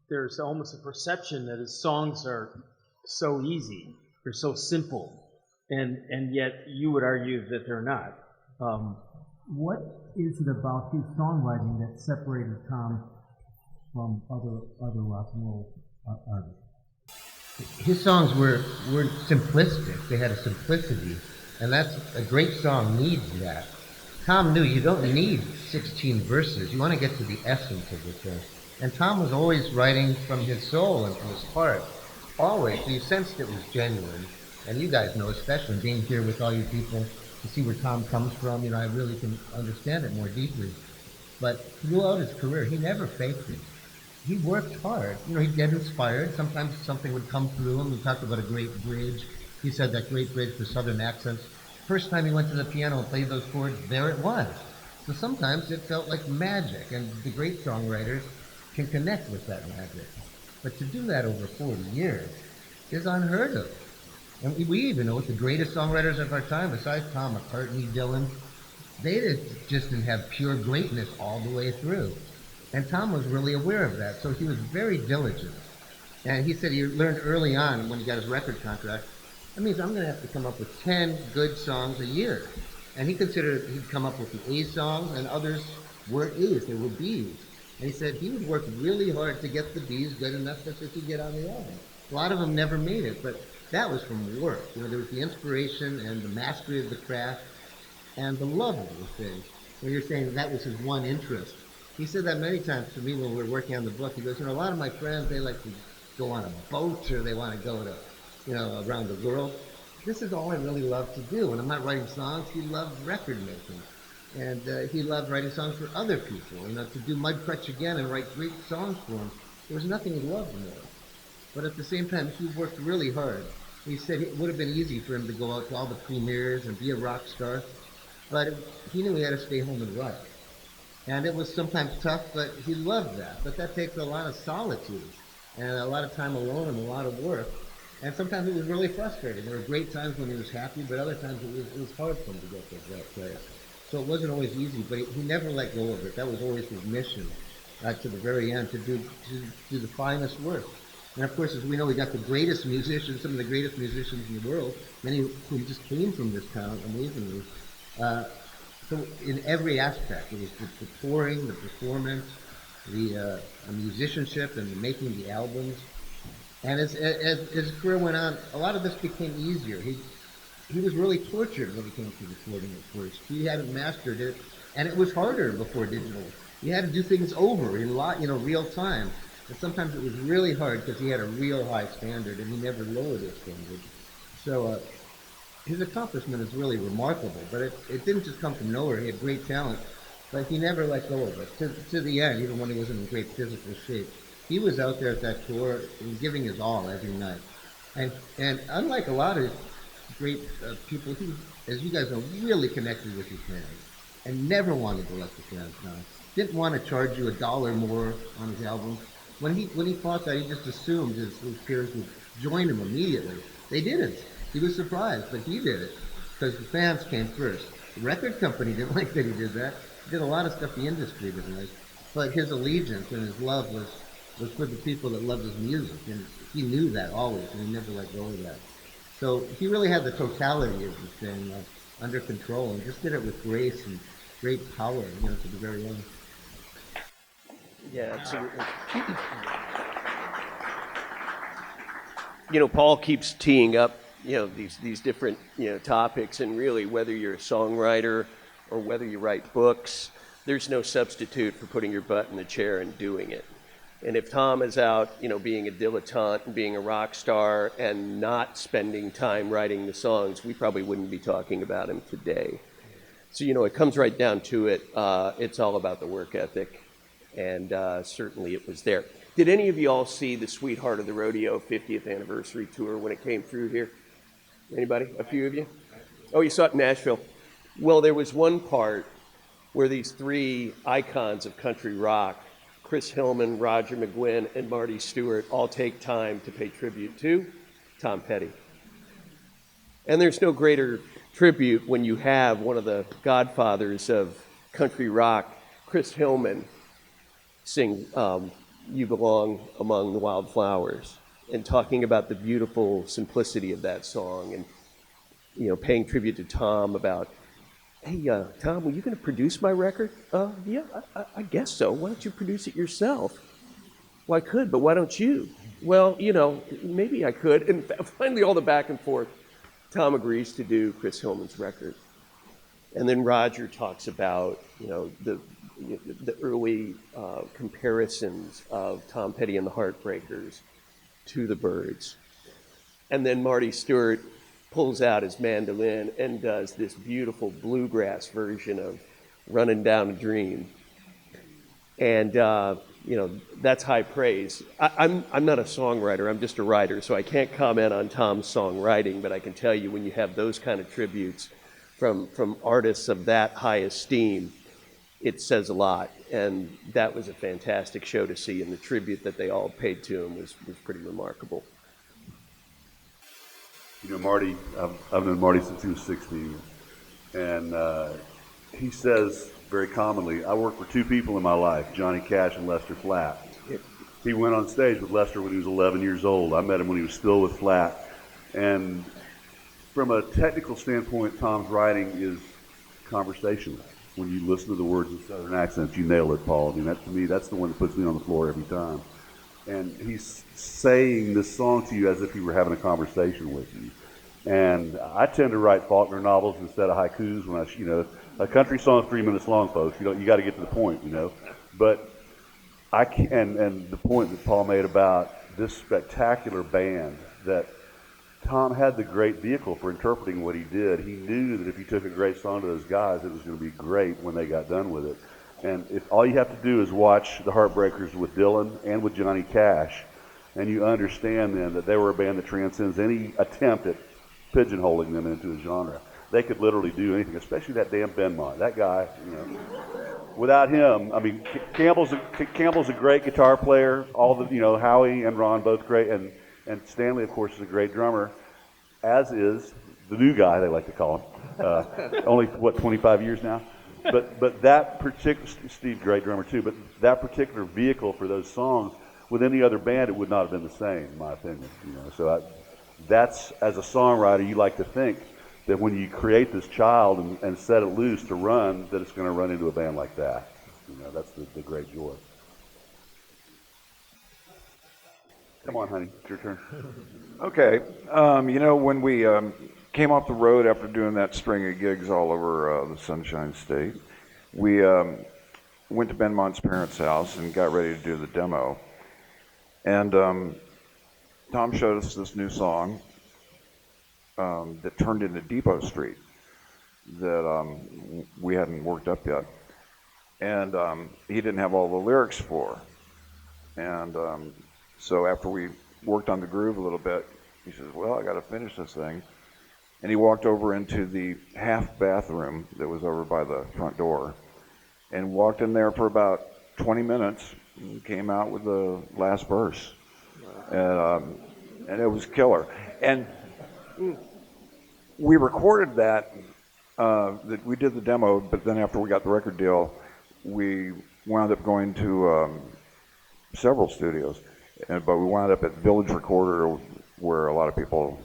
there's almost a perception that his songs are so easy, they're so simple, and yet you would argue that they're not. What is it about his songwriting that separated Tom from other rock and roll artists? His songs were simplistic. They had a simplicity, and that's a great song needs that. Tom knew you don't need 16 verses. You want to get to the essence of the thing. And Tom was always writing from his soul and from his heart. Always. So you sensed it was genuine. And you guys know, especially being here with all you people, to see where Tom comes from, I really can understand it more deeply. But throughout his career, he never faked it. He worked hard. He'd get inspired. Sometimes something would come through him. We talked about a great bridge. He said that great bridge for Southern accents. first time he went to the piano and played those chords, there it was. So sometimes it felt like magic, and the great songwriters can connect with that magic. But to do that over 40 years is unheard of. And we even know what the greatest songwriters of our time, besides Tom McCartney, Dylan, they just didn't have pure greatness all the way through. And Tom was really aware of that, so he was very diligent. And he said he learned early on when he got his record contract, that means I'm going to have to come up with 10 good songs a year. And he considered he'd come up with the A songs, and others weren't A's, they were B's. And he said he would work really hard to get the B's good enough that they could get on the album. A lot of them never made it, but that was from work. You know, there was the inspiration and the mastery of the craft and the love of the thing. When you're saying that was his one interest. He said that many times to me when we were working on the book. He goes, you know, a lot of my friends, they like to go on a boat or they want to go to, you know, around the world. This is all I really love to do. When I'm not writing songs, he loved record making. And he loved writing songs for other people. You know, to do Mudcrutch again and write great songs for them, there was nothing he loved more. But at the same time, he worked really hard. He said it would have been easy for him to go out to all the premieres and be a rock star, but he knew he had to stay home and write. And it was sometimes tough, but he loved that. But that takes a lot of solitude and a lot of time alone and a lot of work. And sometimes it was really frustrating. There were great times when he was happy, but other times it was hard for him to get that place. So it wasn't always easy, but he never let go of it. That was always his mission to the very end, to do the finest work. And of course, as we know, we got the greatest musicians, some of the greatest musicians in the world, many who just came from this town, amazingly. So in every aspect, it was the touring, the performance, the musicianship, and the making the albums. And as his career went on, a lot of this became easier. He was really tortured when it came to recording at first. He hadn't mastered it, and it was harder before digital. He had to do things over in real time. And sometimes it was really hard because he had a real high standard, and he never lowered his standard. So his accomplishment is really remarkable, but it didn't just come from nowhere. He had great talent, but he never let go of it. To the end, even when he wasn't in great physical shape. He was out there at that tour and giving his all every night. And unlike a lot of great people, he, as you guys know, really connected with his fans and never wanted to let the fans down. Didn't want to charge you $1 more on his album. When he thought that, he just assumed his peers would join him immediately. They didn't. He was surprised, but he did it because the fans came first. The record company didn't like that he did that. He did a lot of stuff the industry didn't like. But his allegiance and his love was for the people that loved his music, and he knew that always, and he never let go of that. So he really had the totality of the thing under control, and just did it with grace and great power, to the very end. Yeah, absolutely. Paul keeps teeing up, these different, topics, and really, whether you're a songwriter or whether you write books, there's no substitute for putting your butt in the chair and doing it. And if Tom is out, being a dilettante and being a rock star and not spending time writing the songs, we probably wouldn't be talking about him today. So, it comes right down to it. It's all about the work ethic, and certainly it was there. Did any of you all see the Sweetheart of the Rodeo 50th anniversary tour when it came through here? Anybody? A few of you? Oh, you saw it in Nashville. Well, there was one part where these three icons of country rock, Chris Hillman, Roger McGuinn, and Marty Stewart, all take time to pay tribute to Tom Petty. And there's no greater tribute when you have one of the godfathers of country rock, Chris Hillman, sing You Belong Among the Wildflowers, and talking about the beautiful simplicity of that song, and paying tribute to Tom about, hey, Tom, were you going to produce my record? Yeah, I guess so. Why don't you produce it yourself? Well, I could, but why don't you? Well, maybe I could. And finally, all the back and forth, Tom agrees to do Chris Hillman's record. And then Roger talks about, the early comparisons of Tom Petty and the Heartbreakers to the Byrds. And then Marty Stewart pulls out his mandolin and does this beautiful bluegrass version of Running Down a Dream. And, that's high praise. I'm not a songwriter, I'm just a writer, so I can't comment on Tom's songwriting, but I can tell you when you have those kind of tributes from artists of that high esteem, it says a lot. And that was a fantastic show to see, and the tribute that they all paid to him was pretty remarkable. You know, Marty, I've known Marty since he was 16, and he says very commonly, I worked for two people in my life, Johnny Cash and Lester Flatt. He went on stage with Lester when he was 11 years old. I met him when he was still with Flatt. And from a technical standpoint, Tom's writing is conversational. When you listen to the words in Southern accents, you nail it, Paul. I mean, that, to me, that's the one that puts me on the floor every time. And he's saying this song to you as if he were having a conversation with you. And I tend to write Faulkner novels instead of haikus when a country song is 3 minutes long, folks. You got to get to the point, But I can, and the point that Paul made about this spectacular band, that Tom had the great vehicle for interpreting what he did. He knew that if he took a great song to those guys, it was going to be great when they got done with it. And if all you have to do is watch the Heartbreakers with Dylan and with Johnny Cash, and you understand then that they were a band that transcends any attempt at pigeonholing them into a genre. They could literally do anything, especially that damn Benmont. That guy, Without him, I mean, Campbell's a great guitar player. All the, Howie and Ron both great, and Stanley, of course, is a great drummer, as is the new guy, they like to call him. Only, 25 years now? But that particular, Steve, great drummer too, but that particular vehicle for those songs, with any other band, it would not have been the same, in my opinion. So that's, as a songwriter, you like to think that when you create this child and set it loose to run, that it's going to run into a band like that. That's the great joy. Come on, honey, it's your turn. Okay, when we came off the road after doing that string of gigs all over the Sunshine State, we went to Benmont's parents' house and got ready to do the demo. And Tom showed us this new song that turned into Depot Street that we hadn't worked up yet. And he didn't have all the lyrics for. And so after we worked on the groove a little bit, he says, well, I got to finish this thing. And he walked over into the half bathroom that was over by the front door and walked in there for about 20 minutes and came out with the last verse. And it was killer. And we recorded that we did the demo, but then after we got the record deal, we wound up going to several studios. But we wound up at Village Recorder, where a lot of people,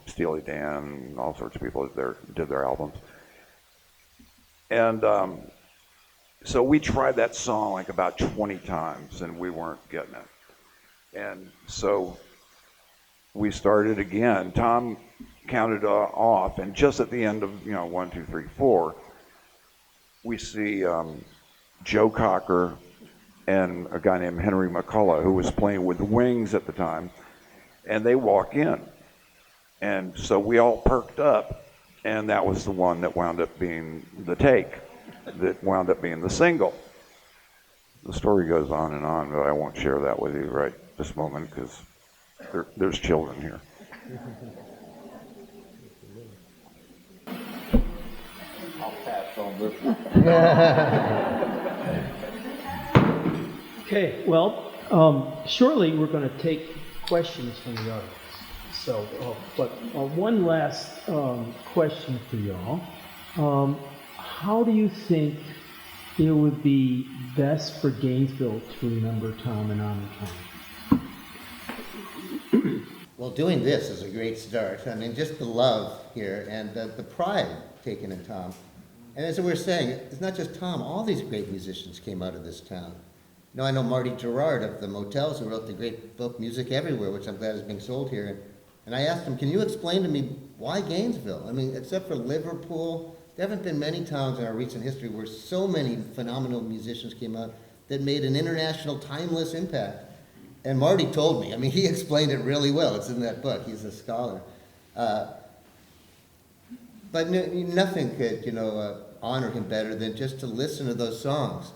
Steely Dan, and all sorts of people did their albums. And so we tried that song like about 20 times, and we weren't getting it. And so we started again. Tom counted off, and just at the end of 1, 2, 3, 4, we see Joe Cocker and a guy named Henry McCullough, who was playing with the Wings at the time, and they walk in. And so we all perked up, and that was the one that wound up being the take, that wound up being the single. The story goes on, but I won't share that with you right this moment, because there's children here. I'll pass on this one. Okay, well, shortly we're going to take questions from the audience. So, but one last question for y'all. How do you think it would be best for Gainesville to remember Tom and honor Tom? Well, doing this is a great start. I mean, just the love here and the pride taken in Tom. And as we were saying, it's not just Tom. All these great musicians came out of this town. I know Marty Gerard of the Motels, who wrote the great book Music Everywhere, which I'm glad is being sold here. And I asked him, can you explain to me why Gainesville? I mean, except for Liverpool, there haven't been many towns in our recent history where so many phenomenal musicians came out that made an international, timeless impact. And Marty told me, I mean, he explained it really well. It's in that book. He's a scholar. But nothing could, honor him better than just to listen to those songs.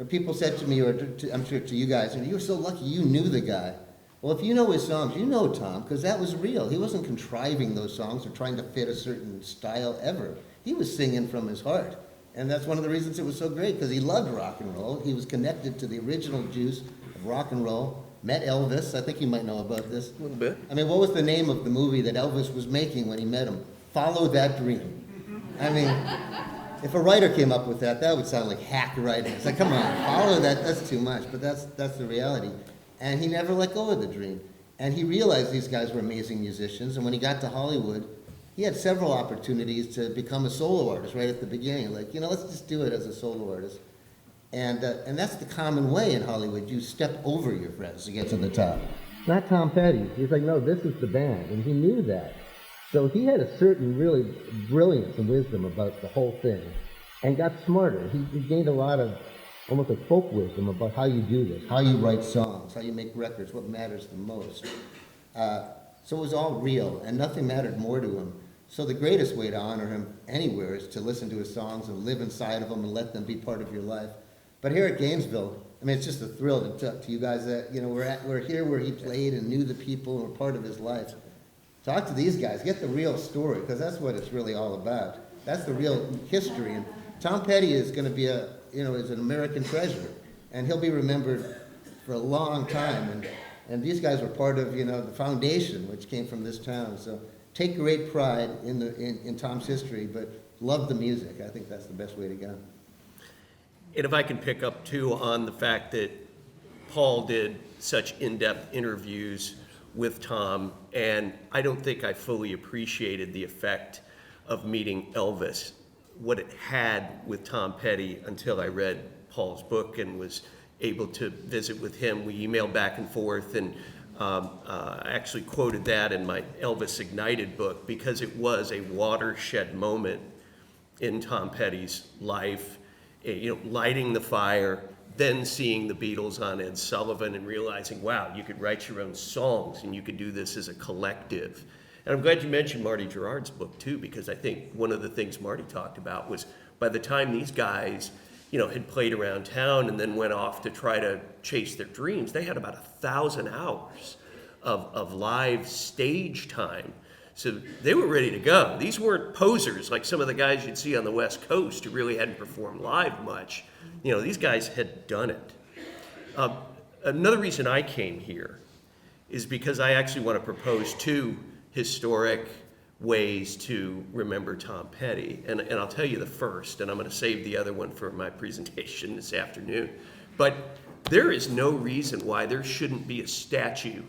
People said to me, or I'm sure to you guys, you're so lucky you knew the guy. Well, if you know his songs, you know Tom, because that was real. He wasn't contriving those songs or trying to fit a certain style ever. he was singing from his heart. And that's one of the reasons it was so great, because he loved rock and roll. He was connected to the original juice of rock and roll. Met Elvis. I think you might know about this. A little bit. I mean, what was the name of the movie that Elvis was making when he met him? Follow That Dream. I mean, if a writer came up with that, that would sound like hack writing. It's like, come on, follow that, that's too much. But that's the reality. And he never let go of the dream. And he realized these guys were amazing musicians. And when he got to Hollywood, he had several opportunities to become a solo artist right at the beginning. Like, let's just do it as a solo artist. And that's the common way in Hollywood. You step over your friends to get to the top. Not Tom Petty. He's like, no, this is the band. And he knew that. So he had a certain really brilliance and wisdom about the whole thing and got smarter. He gained a lot of almost like folk wisdom about how you do this, how you write songs, how you make records, what matters the most. So it was all real, and nothing mattered more to him. So the greatest way to honor him anywhere is to listen to his songs and live inside of them and let them be part of your life. But here at Gainesville, I mean, it's just a thrill to talk to you guys that, we're here where he played and knew the people and were part of his life. Talk to these guys, get the real story, because that's what it's really all about. That's the real history. And Tom Petty is going to be is an American treasure, and he'll be remembered for a long time. And these guys were part of, the foundation, which came from this town. So take great pride in Tom's history, but love the music. I think that's the best way to go. And if I can pick up too on the fact that Paul did such in-depth interviews with Tom, and I don't think I fully appreciated the effect of meeting Elvis, what it had with Tom Petty, until I read Paul's book and was able to visit with him. We emailed back and forth, and I actually quoted that in my Elvis Ignited book, because it was a watershed moment in Tom Petty's life. Lighting the fire, then seeing the Beatles on Ed Sullivan and realizing, wow, you could write your own songs and you could do this as a collective. And I'm glad you mentioned Marty Gerard's book too, because I think one of the things Marty talked about was by the time these guys, had played around town and then went off to try to chase their dreams, they had about 1,000 hours of live stage time. So they were ready to go. These weren't posers like some of the guys you'd see on the West Coast who really hadn't performed live much. These guys had done it. Another reason I came here is because I actually want to propose 2 historic ways to remember Tom Petty. And I'll tell you the first, and I'm going to save the other one for my presentation this afternoon. But there is no reason why there shouldn't be a statue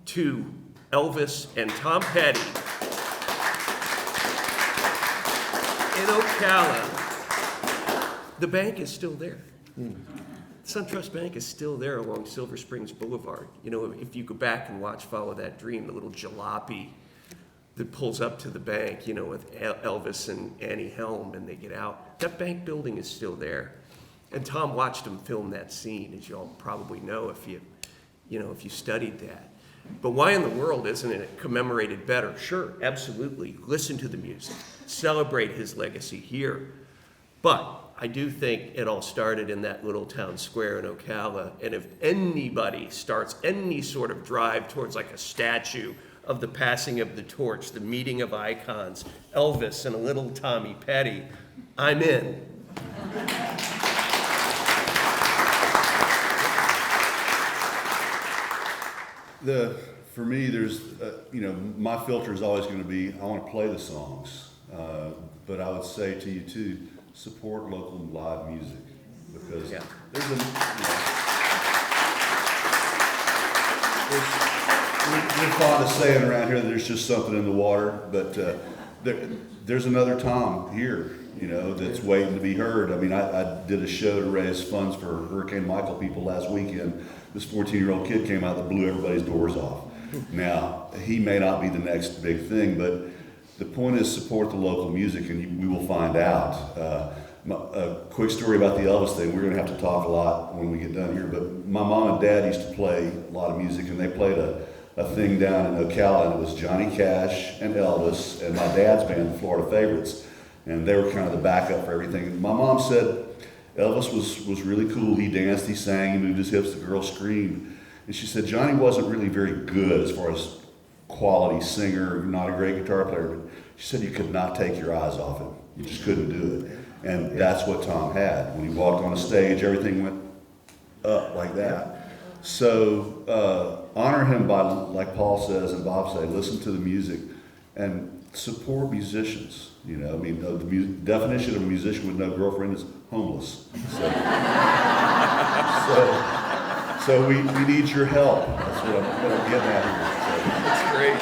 to Elvis and Tom Petty in Ocala. The bank is still there. SunTrust Bank is still there along Silver Springs Boulevard. If you go back and watch Follow That Dream, the little jalopy that pulls up to the bank, with Elvis and Annie Helm, and they get out. That bank building is still there. And Tom watched them film that scene, as you all probably know if you studied that. But why in the world isn't it commemorated better? Sure, absolutely. Listen to the music. Celebrate his legacy here. But I do think it all started in that little town square in Ocala. And if anybody starts any sort of drive towards like a statue of the passing of the torch, the meeting of icons, Elvis and a little Tommy Petty, I'm in. For me, there's, my filter is always going to be, I want to play the songs. But I would say to you too, support local live music, because there's we're fond of saying around here that there's just something in the water, but there's another Tom here, that's waiting to be heard. I mean, I did a show to raise funds for Hurricane Michael people last weekend. This 14-year-old kid came out that blew everybody's doors off. Now, he may not be the next big thing, but the point is support the local music, and we will find out. A quick story about the Elvis thing. We're going to have to talk a lot when we get done here, but my mom and dad used to play a lot of music, and they played a thing down in Ocala, and it was Johnny Cash and Elvis and my dad's band, the Florida Favorites, and they were kind of the backup for everything. And my mom said Elvis was really cool. He danced, he sang, he moved his hips, the girls screamed. And she said Johnny wasn't really very good as far as quality singer, not a great guitar player. But She said you could not take your eyes off him. You just couldn't do it. And that's what Tom had. When he walked on a stage, everything went up like that. So honor him by, like Paul says and Bob say, listen to the music and support musicians. You know, I mean, the definition of a musician with no girlfriend is homeless. So we need your help. That's what I'm getting at here. So. That's great.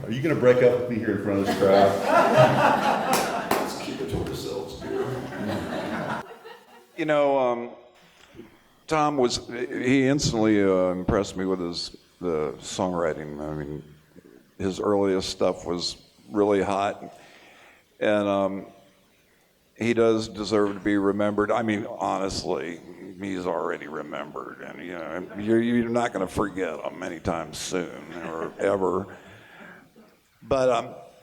Are you going to break up with me here in front of this crowd? Let's keep it to ourselves. You know, Tom he instantly impressed me with the songwriting. I mean, his earliest stuff was really hot, and he does deserve to be remembered. I mean, honestly, he's already remembered, and you know, you're not going to forget him anytime soon or ever. But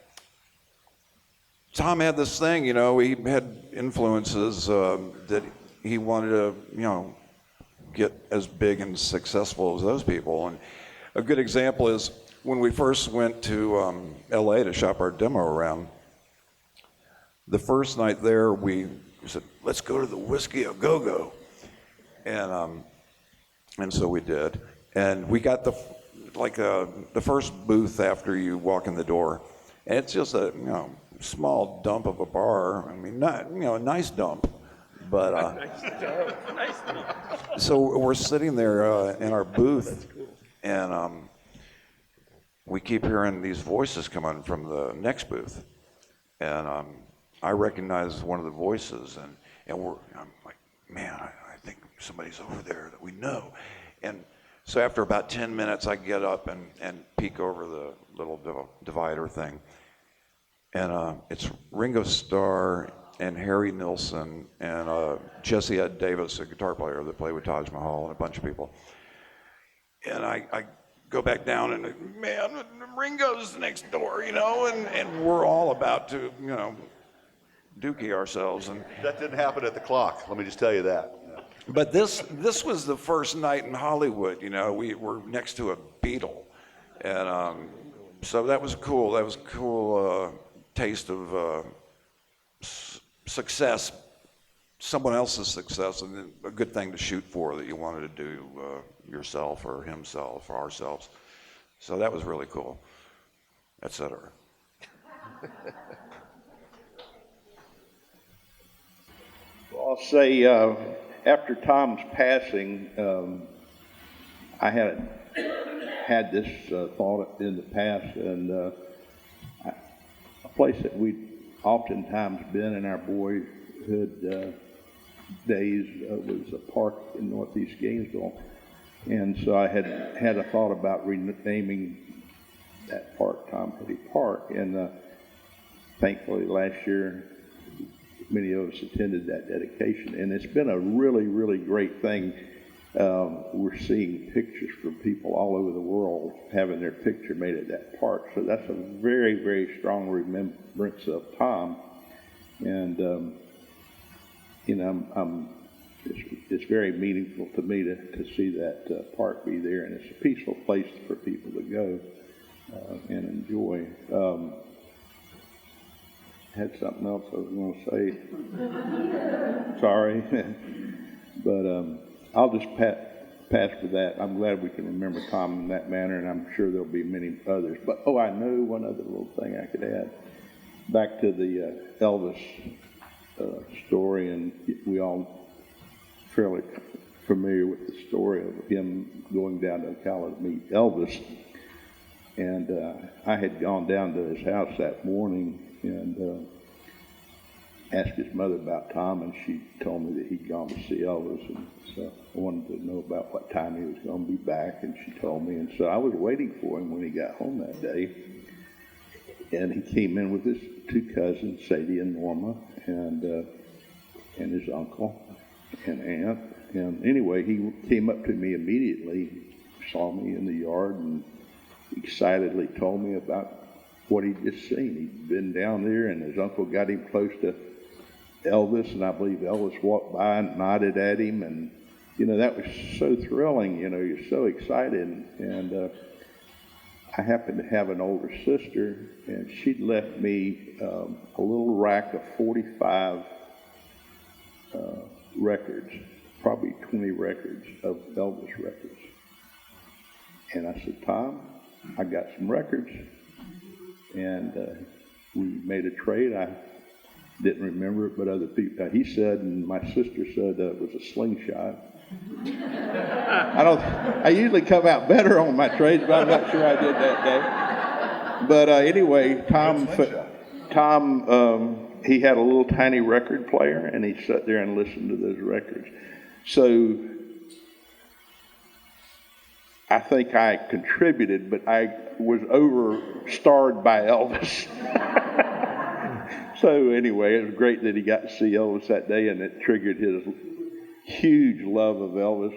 Tom had this thing, you know, he had influences that he wanted to, you know, get as big and successful as those people. And a good example is when we first went to LA to shop our demo around, the first night there we said, let's go to the Whiskey A Go-Go. And so we did. And we got the first booth after you walk in the door. And it's just a, you know, small dump of a bar. I mean, not, you know, a nice dump. But so we're sitting there in our booth, and we keep hearing these voices coming from the next booth, and I recognize one of the voices, and I'm like, man, I think somebody's over there that we know, and so after about 10 minutes, I get up and peek over the little divider thing, and it's Ringo Starr and Harry Nilsson and Jesse Ed Davis, a guitar player that played with Taj Mahal, and a bunch of people. And I go back down and, man, Ringo's next door, you know, and we're all about to, you know, dookie ourselves. And That didn't happen at the clock, let me just tell you that. but this was the first night in Hollywood, you know, we were next to a Beatle. And so that was cool. That was a cool taste of success, someone else's success, and a good thing to shoot for that you wanted to do yourself or himself or ourselves. So that was really cool, etc. Well, I'll say after Tom's passing, I had this thought in the past, and a place that we'd oftentimes been in our boyhood days was a park in northeast Gainesville, and so I had a thought about renaming that park Tom Petty Park, and thankfully last year many of us attended that dedication, and it's been a really, really great thing. We're seeing pictures from people all over the world having their picture made at that park. So that's a very, very strong remembrance of Tom. And, you know, it's very meaningful to me to see that park be there. And it's a peaceful place for people to go and enjoy. Had something else I was going to say. Sorry. But I'll just pass for that. I'm glad we can remember Tom in that manner, and I'm sure there'll be many others. But, I know one other little thing I could add. Back to the Elvis story, and we all fairly familiar with the story of him going down to Ocala to meet Elvis. And I had gone down to his house that morning and asked his mother about Tom, and she told me that he'd gone to see Elvis, and so I wanted to know about what time he was going to be back, and she told me, and so I was waiting for him when he got home that day, and he came in with his two cousins, Sadie and Norma, and his uncle and aunt, and anyway, he came up to me immediately, saw me in the yard, and excitedly told me about what he'd just seen. He'd been down there, and his uncle got him close to Elvis, and I believe Elvis walked by and nodded at him, and that was so thrilling. You're so excited. And I happened to have an older sister, and she'd left me a little rack of 45 records, probably 20 records of Elvis records. And I said, Tom, I got some records. And we made a trade. I didn't remember it, but other people, he said, and my sister said it was a slingshot. I usually come out better on my trades, but I'm not sure I did that day. But anyway, Tom, he had a little tiny record player, and he sat there and listened to those records. So I think I contributed, but I was overstarred by Elvis. So anyway, it was great that he got to see Elvis that day, and it triggered his huge love of Elvis.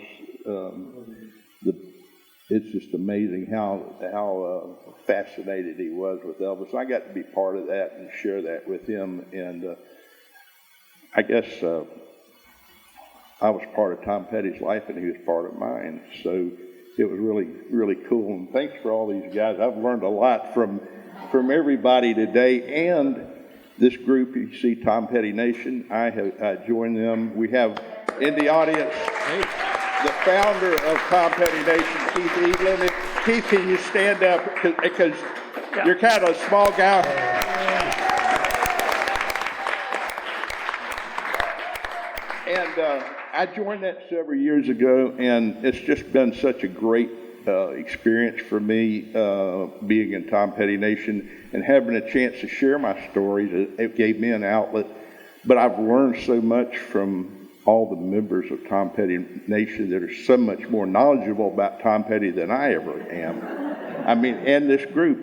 It's just amazing how fascinated he was with Elvis. I got to be part of that and share that with him, and I guess I was part of Tom Petty's life, and he was part of mine. So it was really, really cool. And thanks for all these guys. I've learned a lot from everybody today, and this group, you see Tom Petty Nation, I have joined them. We have in the audience the founder of Tom Petty Nation, Keith Eaglin. Keith, can you stand up? Because you're kind of a small guy. And I joined that several years ago, and it's just been such a great experience for me being in Tom Petty Nation and having a chance to share my stories. It gave me an outlet, but I've learned so much from all the members of Tom Petty Nation that are so much more knowledgeable about Tom Petty than I ever am. I mean, and this group,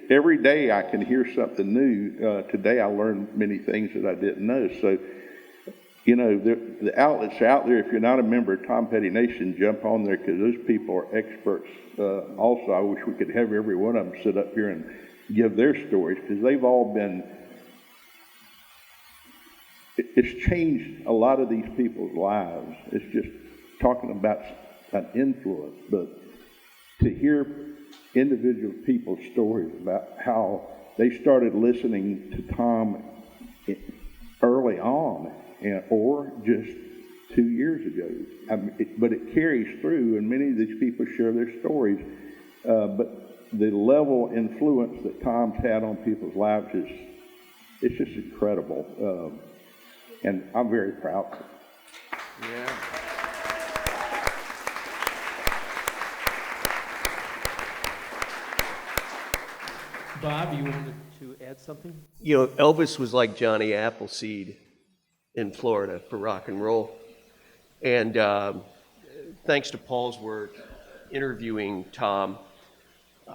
every day I can hear something new. Today I learned many things that I didn't know. So, the outlets out there, if you're not a member of Tom Petty Nation, jump on there, because those people are experts. Also, I wish we could have every one of them sit up here and give their stories, because they've all been, it's changed a lot of these people's lives. It's just talking about an influence, but to hear individual people's stories about how they started listening to Tom early on, or just 2 years ago. But it carries through, and many of these people share their stories. But the level of influence that Tom's had on people's lives it's just incredible. And I'm very proud of it. Yeah. Bob, you wanted to add something? Elvis was like Johnny Appleseed in Florida for rock and roll. And thanks to Paul's work interviewing Tom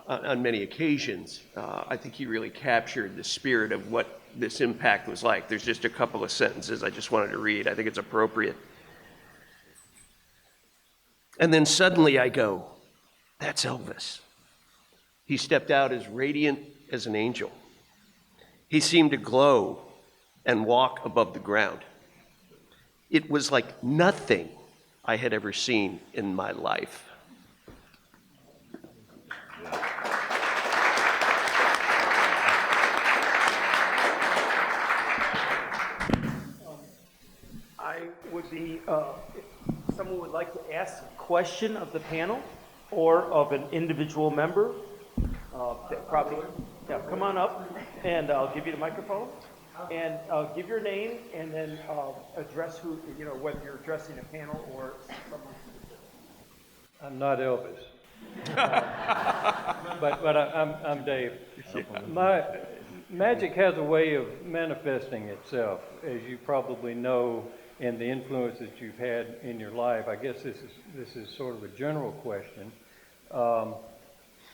on many occasions, I think he really captured the spirit of what this impact was like. There's just a couple of sentences I just wanted to read. I think it's appropriate. And then suddenly I go, that's Elvis. He stepped out as radiant as an angel. He seemed to glow and walk above the ground. It was like nothing I had ever seen in my life. I would be, if someone would like to ask a question of the panel or of an individual member, come on up, and I'll give you the microphone, and give your name, and then address who, whether you're addressing a panel or someone. I'm not Elvis, but I'm Dave. Magic has a way of manifesting itself, as you probably know, in the influence that you've had in your life. I guess this is sort of a general question.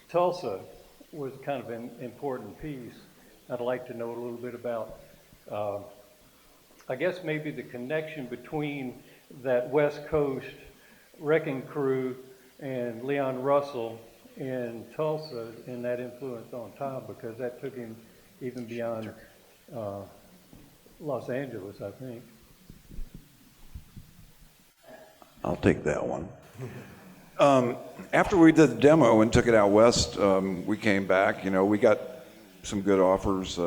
Tulsa was kind of an important piece. I'd like to know a little bit about, I guess maybe the connection between that West Coast wrecking crew and Leon Russell in Tulsa and that influence on Tom, because that took him even beyond Los Angeles, I think. I'll take that one. After we did the demo and took it out west, we came back. We got some good offers,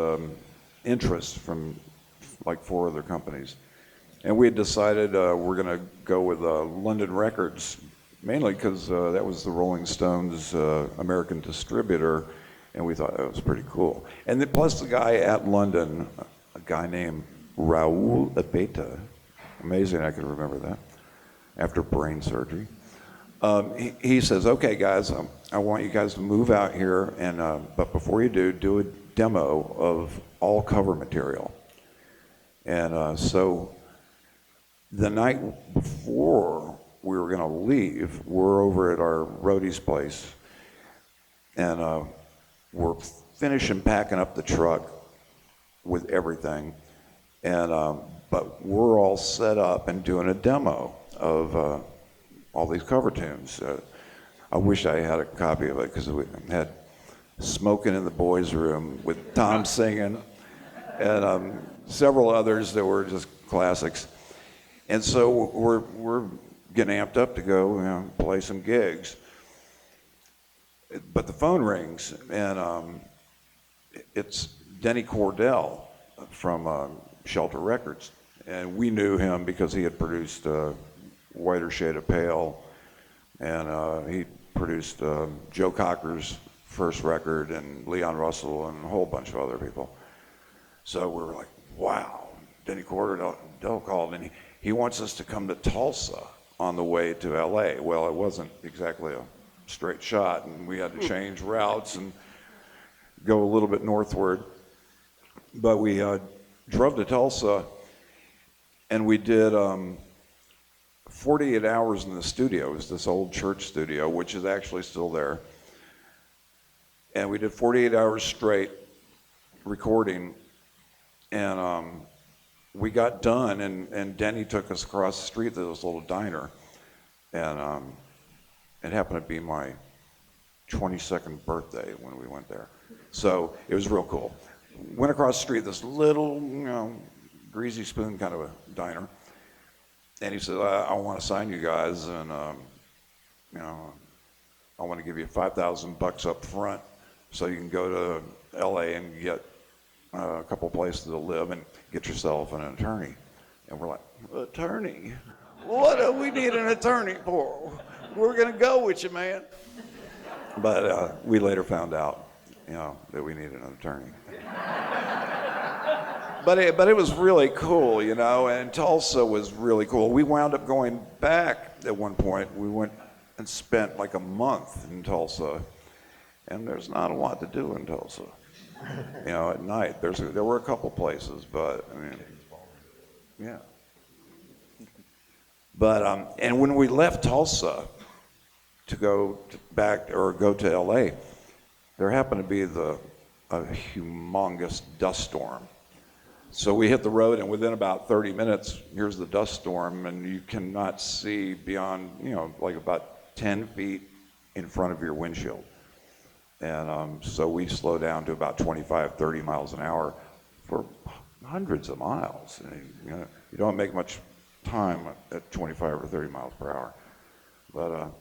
interest from like 4 other companies. And we had decided we're going to go with London Records, mainly because that was the Rolling Stones American distributor, and we thought that was pretty cool. And then plus the guy at London, a guy named Raoul Abeta, amazing I could remember that, after brain surgery. He says, okay guys, I want you guys to move out here, and but before you do a demo of all cover material. And so the night before we were gonna leave, we're over at our roadie's place, and we're finishing packing up the truck with everything, and but we're all set up and doing a demo of all these cover tunes. I wish I had a copy of it because we had Smoking in the Boys' Room with Tom singing, and several others that were just classics. And so we're getting amped up to go play some gigs. But the phone rings, and it's Denny Cordell from Shelter Records. And we knew him because he had produced Whiter Shade of Pale, and he produced Joe Cocker's first record, and Leon Russell, and a whole bunch of other people. So we were like, wow, Denny Cordell called, and he wants us to come to Tulsa on the way to LA. Well, it wasn't exactly a straight shot, and we had to change routes and go a little bit northward. But we drove to Tulsa, and we did 48 hours in the studio. It was this old church studio, which is actually still there. And we did 48 hours straight recording, and we got done, and Denny took us across the street to this little diner, and it happened to be my 22nd birthday when we went there. So it was real cool. Went across the street, this little, greasy spoon kind of a diner, and he said, I want to sign you guys, and I want to give you $5,000 up front so you can go to LA and get a couple places to live and get yourself an attorney. And we're like, attorney? What do we need an attorney for? We're going to go with you, man. But we later found out, that we needed an attorney. But it was really cool, and Tulsa was really cool. We wound up going back at one point. We went and spent like a month in Tulsa, and there's not a lot to do in Tulsa. At night, there were a couple places, but I mean, yeah. But and when we left Tulsa to go to LA, there happened to be a humongous dust storm. So we hit the road, and within about 30 minutes, here's the dust storm, and you cannot see beyond, like about 10 feet in front of your windshield. And so we slow down to about 25, 30 miles an hour for hundreds of miles. And, you don't make much time at 25 or 30 miles per hour. But,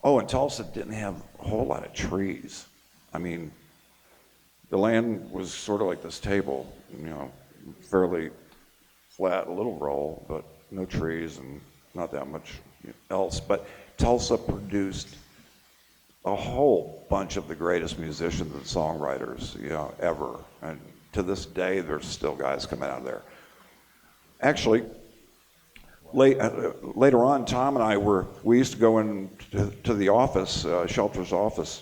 and Tulsa didn't have a whole lot of trees. I mean, the land was sort of like this table, fairly flat, a little roll, but no trees and not that much else. But Tulsa produced a whole bunch of the greatest musicians and songwriters, ever. And to this day, there's still guys coming out of there. Actually, later on, Tom and I we used to go to the office, Shelter's office,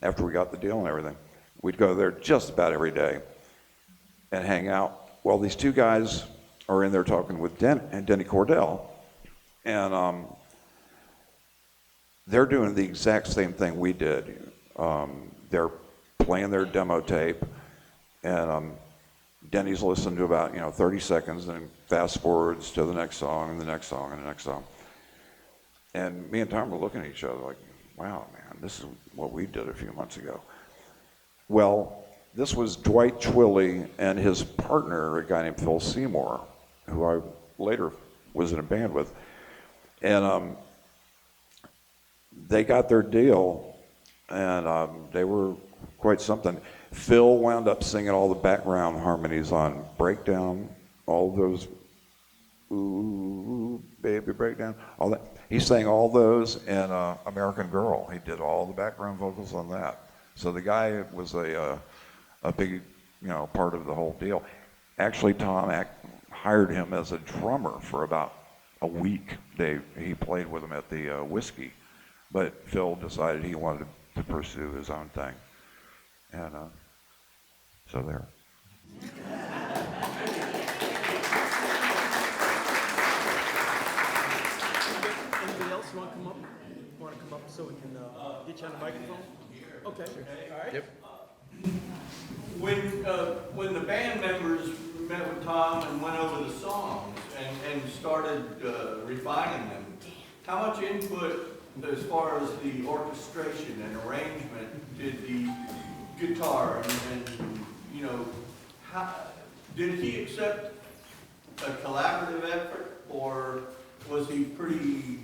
after we got the deal and everything. We'd go there just about every day and hang out. Well, these two guys are in there talking with Denny Cordell, and they're doing the exact same thing we did. They're playing their demo tape, and Denny's listening to about 30 seconds, and fast forwards to the next song and the next song and the next song. And me and Tom were looking at each other like, wow, man, this is what we did a few months ago. Well, this was Dwight Twilley and his partner, a guy named Phil Seymour, who I later was in a band with. And they got their deal, and they were quite something. Phil wound up singing all the background harmonies on Breakdown, all those, ooh, baby, Breakdown, all that. He sang all those in American Girl. He did all the background vocals on that. So the guy was a big, part of the whole deal. Actually, Tom hired him as a drummer for about a week. He played with him at the Whiskey, but Phil decided he wanted to pursue his own thing, and so there. Anybody else want to come up? Want to come up so we can get you on the microphone? Okay. All right. Yep. When the band members met with Tom and went over the songs and started refining them, how much input as far as the orchestration and arrangement did the guitar and how did he accept a collaborative effort, or was he pretty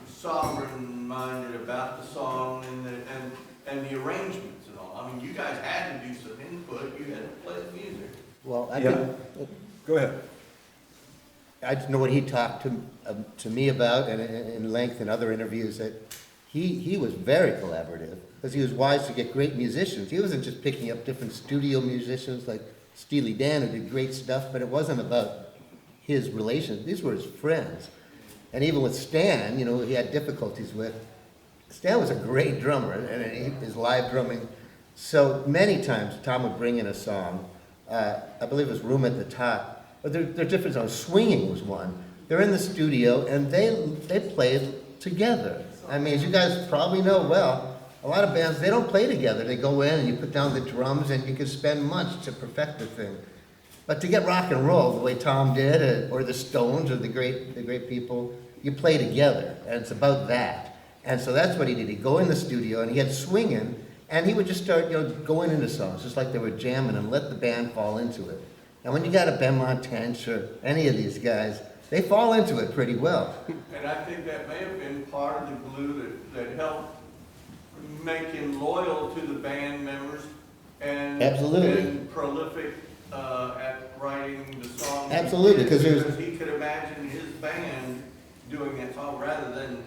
sovereign-minded about the song and the arrangements and all? I mean, you guys had to do some input. You had to play the music. Well, Go ahead. I just know what he talked to me about and in length in other interviews, that he was very collaborative because he was wise to get great musicians. He wasn't just picking up different studio musicians like Steely Dan, who did great stuff, but it wasn't about his relations. These were his friends. And even with Stan, he had difficulties with. Stan was a great drummer, and his live drumming. So many times Tom would bring in a song. I believe it was Room at the Top. But there are different songs. Swinging was one. They're in the studio, and they played together. I mean, as you guys probably know well, a lot of bands, they don't play together. They go in and you put down the drums, and you can spend months to perfect the thing. But to get rock and roll the way Tom did, or the Stones, or the great people, you play together, and it's about that. And so that's what he did. He'd go in the studio, and he had swinging, and he would just start, going into songs, just like they were jamming, and let the band fall into it. And when you got a Benmont Tench or any of these guys, they fall into it pretty well. And I think that may have been part of the glue that helped make him loyal to the band members and Absolutely. And prolific at writing the songs. Absolutely, because he could imagine his band doing that song rather than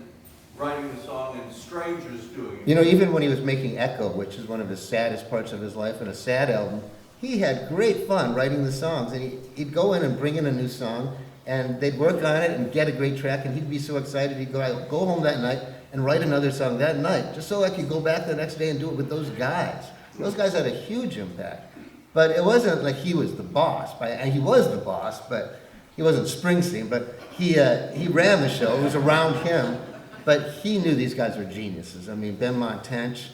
writing the song and strangers doing it. even when he was making Echo, which is one of the saddest parts of his life and a sad album, he had great fun writing the songs, and he'd go in and bring in a new song, and they'd work on it and get a great track, and he'd be so excited. He'd go home that night and write another song that night, just so I could go back the next day and do it with those guys. Those guys had a huge impact. But it wasn't like he was the boss. And he was the boss, but he wasn't Springsteen. But he ran the show. It was around him. But he knew these guys were geniuses. I mean, Benmont Tench,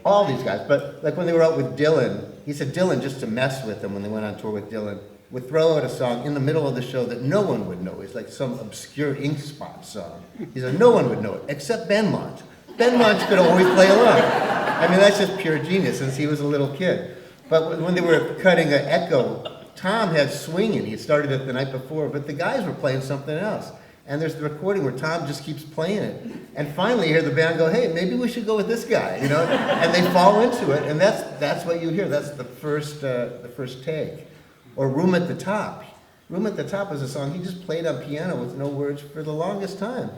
all these guys. But like when they were out with Dylan, he said Dylan, just to mess with them when they went on tour with Dylan, would throw out a song in the middle of the show that no one would know. It's like some obscure Ink Spot song. He said no one would know it, except Benmont. Benmont could always play along. I mean, that's just pure genius since he was a little kid. But when they were cutting an Echo, Tom had swinging. He had started it the night before, but the guys were playing something else. And there's the recording where Tom just keeps playing it. And finally you hear the band go, hey, maybe we should go with this guy, And they fall into it, and that's what you hear. That's the first take. Or Room at the Top. Room at the Top was a song he just played on piano with no words for the longest time.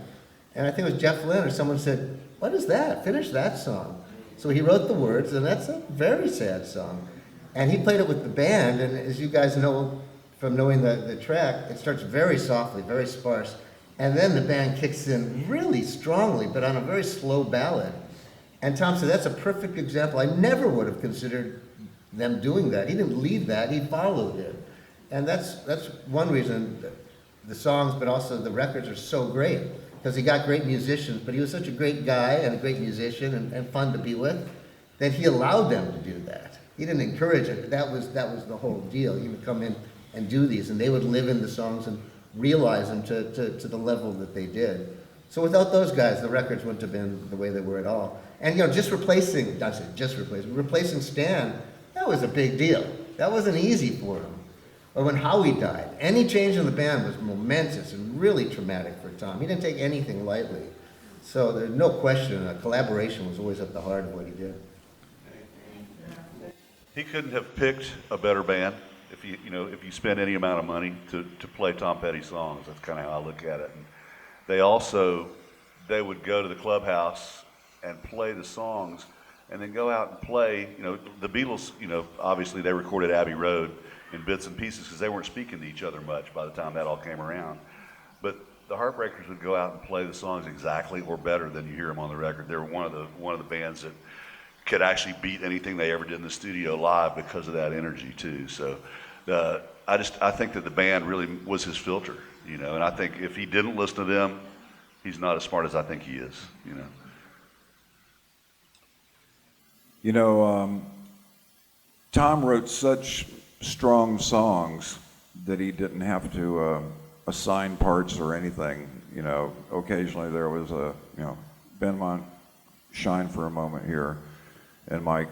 And I think it was Jeff Lynne or someone said, what is that? Finish that song. So he wrote the words, and that's a very sad song. And he played it with the band, and as you guys know from knowing the track, it starts very softly, very sparse. And then the band kicks in really strongly, but on a very slow ballad. And Tom said, that's a perfect example. I never would have considered them doing that. He didn't lead that, he followed it. And that's one reason the songs, but also the records are so great, because he got great musicians, but he was such a great guy and a great musician and fun to be with, that he allowed them to do that. He didn't encourage it. That was the whole deal. He would come in and do these, and they would live in the songs and realize them to the level that they did. So without those guys, the records wouldn't have been the way they were at all. And replacing Stan, that was a big deal. That wasn't easy for him. or when Howie died. Any change in the band was momentous and really traumatic for Tom. He didn't take anything lightly. So there's no question, collaboration was always at the heart of what he did. He couldn't have picked a better band if you spend any amount of money to play Tom Petty songs. That's kind of how I look at it. And they would go to the clubhouse and play the songs, and then go out and play. The Beatles, obviously they recorded Abbey Road in bits and pieces because they weren't speaking to each other much by the time that all came around. But the Heartbreakers would go out and play the songs exactly or better than you hear them on the record. They were one of the bands that could actually beat anything they ever did in the studio live because of that energy too. So I think that the band really was his filter, and I think if he didn't listen to them, he's not as smart as I think he is, Tom wrote such strong songs that he didn't have to assign parts or anything. Occasionally there was Benmont, shine for a moment here, and Mike,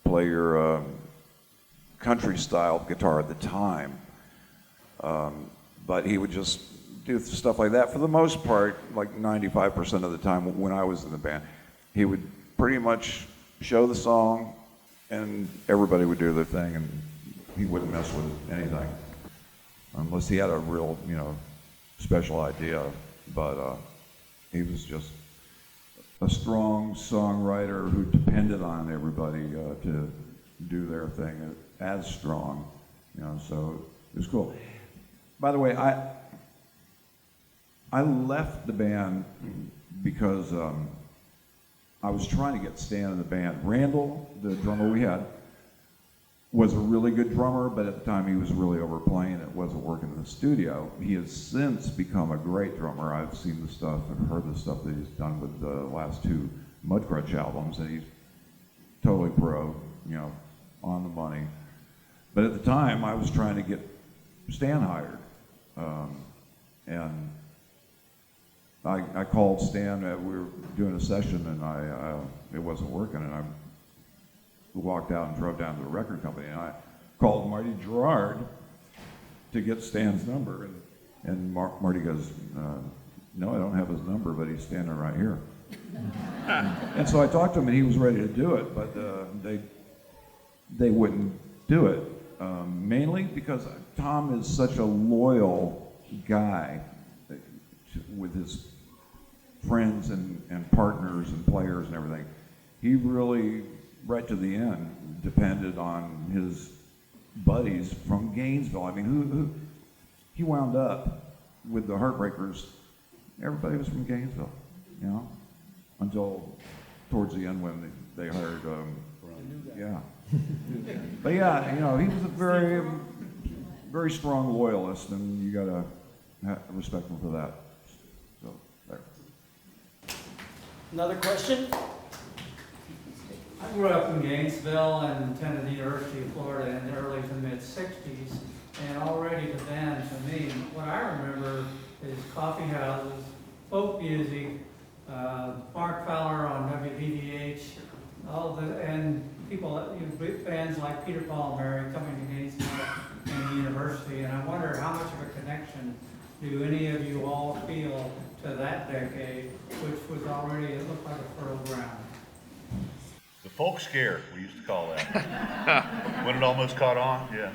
play your country style guitar at the time. But he would just do stuff like that. For the most part, like 95% of the time when I was in the band, he would pretty much show the song and everybody would do their thing, and he wouldn't mess with anything unless he had a real, special idea. But he was just a strong songwriter who depended on everybody to do their thing as strong, so it was cool. By the way, I left the band because I was trying to get Stan in the band. Randall, the drummer we had, was a really good drummer, but at the time he was really overplaying. It wasn't working in the studio. He has since become a great drummer. I've seen the stuff and heard the stuff that he's done with the last 2 Mudcrutch albums, and he's totally pro, on the money. But at the time, I was trying to get Stan hired. And I called Stan, we were doing a session, and it wasn't working, and I walked out and drove down to the record company, and I called Marty Gerard to get Stan's number, and Marty goes, no, I don't have his number, but he's standing right here. And so I talked to him, and he was ready to do it, but they wouldn't do it, mainly because Tom is such a loyal guy with his friends and partners and players and everything. He really, right to the end, depended on his buddies from Gainesville. I mean, he wound up with the Heartbreakers. Everybody was from Gainesville, until towards the end when they hired, yeah. But yeah, he was a very, very strong loyalist, and you gotta respect him for that. So, there. Another question? I grew up in Gainesville and attended the University of Florida in the early to mid-60s, and already the band, to me, what I remember is coffee houses, folk music, Mark Fowler on WVVH, and people, bands like Peter, Paul, and Mary coming to Gainesville and the university, and I wonder how much of a connection do any of you all feel to that decade, which was already, it looked like a fertile ground. The folk scare, we used to call that. When it almost caught on, yeah.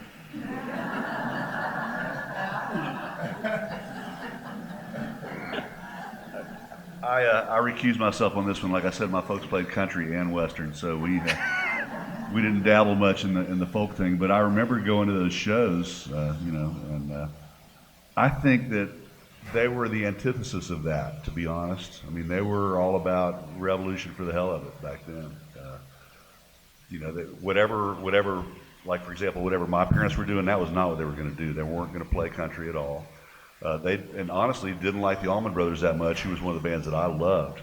I recused myself on this one. Like I said, my folks played country and western, so we didn't dabble much in the folk thing. But I remember going to those shows, and I think that they were the antithesis of that, to be honest. I mean, they were all about revolution for the hell of it back then. Whatever, like for example, whatever my parents were doing, that was not what they were going to do. They weren't going to play country at all. And honestly didn't like the Allman Brothers that much. Who was one of the bands that I loved,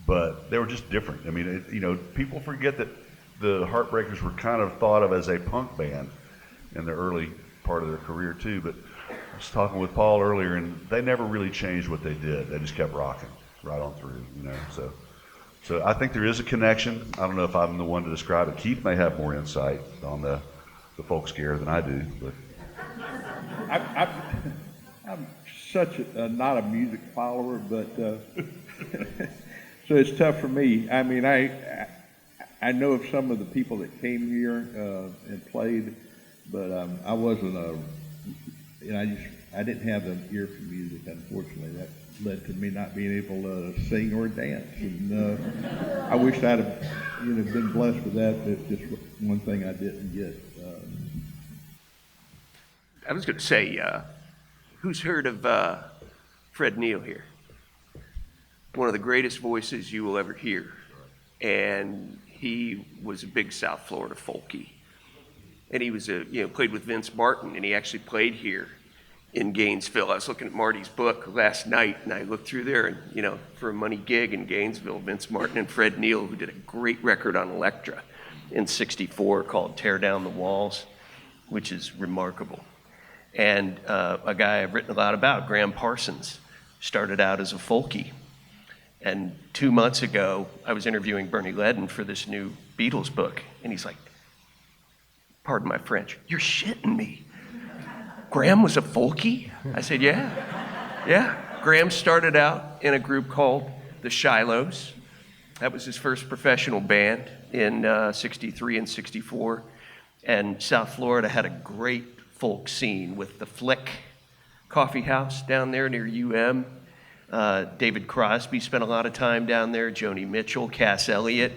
but they were just different. I mean, people forget that the Heartbreakers were kind of thought of as a punk band in the early part of their career too. But I was talking with Paul earlier, and they never really changed what they did. They just kept rocking right on through, So I think there is a connection. I don't know if I'm the one to describe it. Keith may have more insight on the folk scare than I do, but. I'm such not a music follower, but so it's tough for me. I mean, I know of some of the people that came here and played, but I wasn't I didn't have an ear for music, unfortunately. That led to me not being able to sing or dance. And I wish I'd have been blessed with that. It's just one thing I didn't get. I was going to say, who's heard of Fred Neil here? One of the greatest voices you will ever hear. And he was a big South Florida folkie. And he was played with Vince Martin, and he actually played here in Gainesville. I was looking at Marty's book last night, and I looked through there, and for a money gig in Gainesville, Vince Martin and Fred Neil, who did a great record on Elektra in '64 called Tear Down the Walls, which is remarkable. And a guy I've written a lot about, Graham Parsons, started out as a folkie. And 2 months ago, I was interviewing Bernie Ledden for this new Beatles book, and he's like, pardon my French, you're shitting me. Graham was a folkie? I said, yeah. Graham started out in a group called the Shilohs. That was his first professional band in '63 and '64. And South Florida had a great folk scene with the Flick Coffee House down there near UM. David Crosby spent a lot of time down there, Joni Mitchell, Cass Elliot.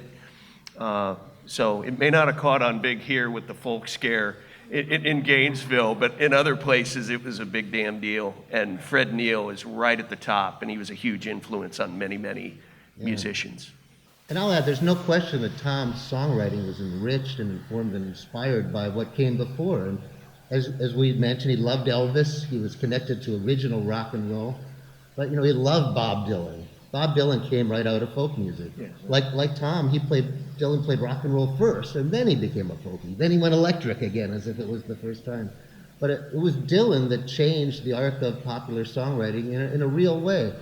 So it may not have caught on big here with the folk scare in Gainesville, but in other places it was a big damn deal. And Fred Neil is right at the top, and he was a huge influence on many, many musicians. And I'll add, there's no question that Tom's songwriting was enriched and informed and inspired by what came before. And as we mentioned, he loved Elvis. He was connected to original rock and roll. But, he loved Bob Dylan. Bob Dylan came right out of folk music. Yes. Like Tom, Dylan played rock and roll first, and then he became a folkie. Then he went electric again, as if it was the first time. But it was Dylan that changed the arc of popular songwriting in a real way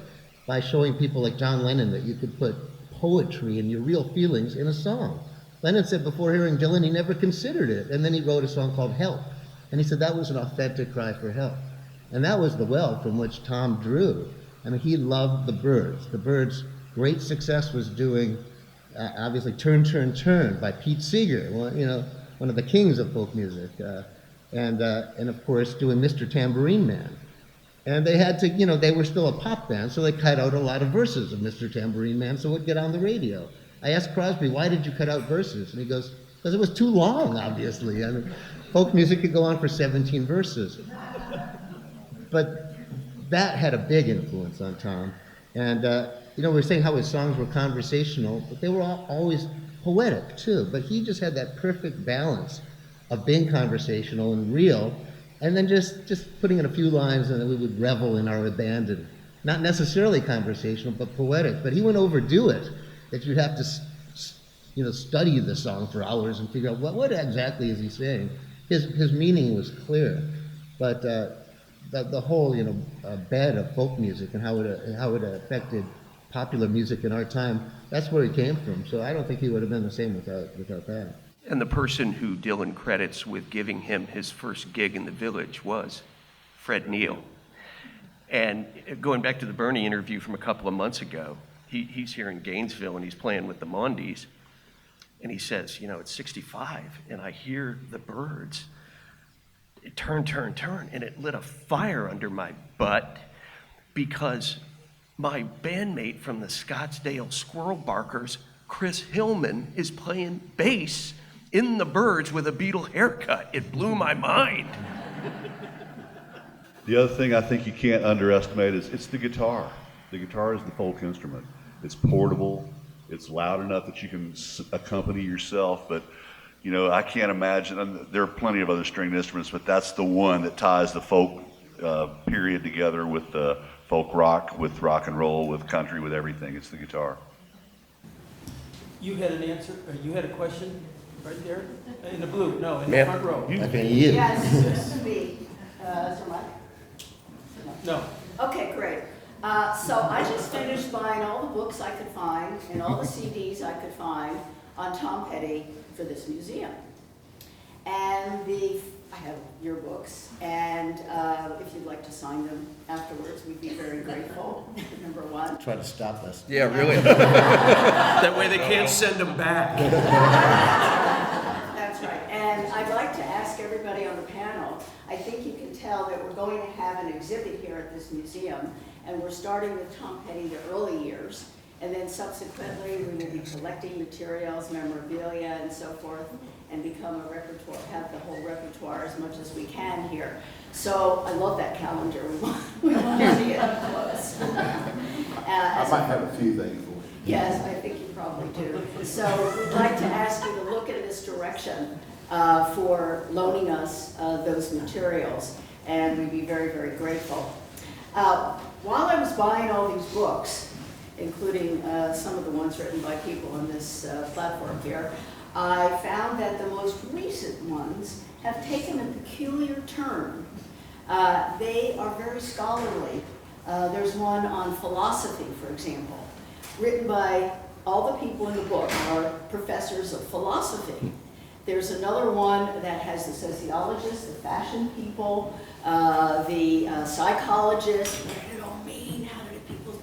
by showing people like John Lennon that you could put poetry and your real feelings in a song. Lennon said before hearing Dylan, he never considered it. And then he wrote a song called Help. And he said that was an authentic cry for help. And that was the well from which Tom drew. I mean, he loved the Byrds. The Byrds' great success was doing, obviously, Turn, Turn, Turn by Pete Seeger, one of the kings of folk music. And of course, doing Mr. Tambourine Man. And they had to, they were still a pop band, so they cut out a lot of verses of Mr. Tambourine Man so it would get on the radio. I asked Crosby, why did you cut out verses? And he goes, because it was too long, obviously. I mean, folk music could go on for 17 verses. But that had a big influence on Tom. And, we were saying how his songs were conversational, but they were always poetic, too. But he just had that perfect balance of being conversational and real, and then just putting in a few lines, and then we would revel in our abandon. Not necessarily conversational, but poetic. But he wouldn't overdo it, that you'd have to, study the song for hours and figure out what exactly is he saying. His meaning was clear. But the whole, bed of folk music and how it affected popular music in our time, that's where he came from. So I don't think he would have been the same without that. And the person who Dylan credits with giving him his first gig in the Village was Fred Neil. And going back to the Bernie interview from a couple of months ago, he's here in Gainesville and he's playing with the Mondies. And he says, it's 65 and I hear the Byrds. Turn, turn, turn, and it lit a fire under my butt because my bandmate from the Scottsdale Squirrel Barkers, Chris Hillman, is playing bass in the Byrds with a Beatle haircut. It blew my mind. The other thing I think you can't underestimate is it's the guitar. The guitar is the folk instrument. It's portable. It's loud enough that you can accompany yourself, but I can't imagine, and there are plenty of other stringed instruments, but that's the one that ties the folk period together with folk rock, with rock and roll, with country, with everything. It's the guitar. You had an answer, you had a question right there? In the blue, no, in the Ma'am? front row. Okay, you. Yes, this is me. Is there a mic? No. Okay, great. So I just finished buying all the books I could find and all the CDs I could find on Tom Petty for this museum. And the I have your books, and if you'd like to sign them afterwards, we'd be very grateful, number one. Try to stop us. Yeah, really. That way they can't send them back. That's right. And I'd like to ask everybody on the panel, I think you can tell that we're going to have an exhibit here at this museum, and we're starting with Tom Petty, the early years, and then subsequently we will be collecting materials, memorabilia, and so forth, and become a repertoire, have the whole repertoire as much as we can here. So I love that calendar. We want to see it up close. I might have a few things for you. Yes, I think you probably do. So we'd like to ask you to look in this direction for loaning us those materials, and we'd be very, very grateful. While I was buying all these books, including some of the ones written by people on this platform here, I found that the most recent ones have taken a peculiar turn. They are very scholarly. There's one on philosophy, for example, written by all the people in the book are professors of philosophy. There's another one that has the sociologists, the fashion people, the psychologists. What did it all mean? How did people,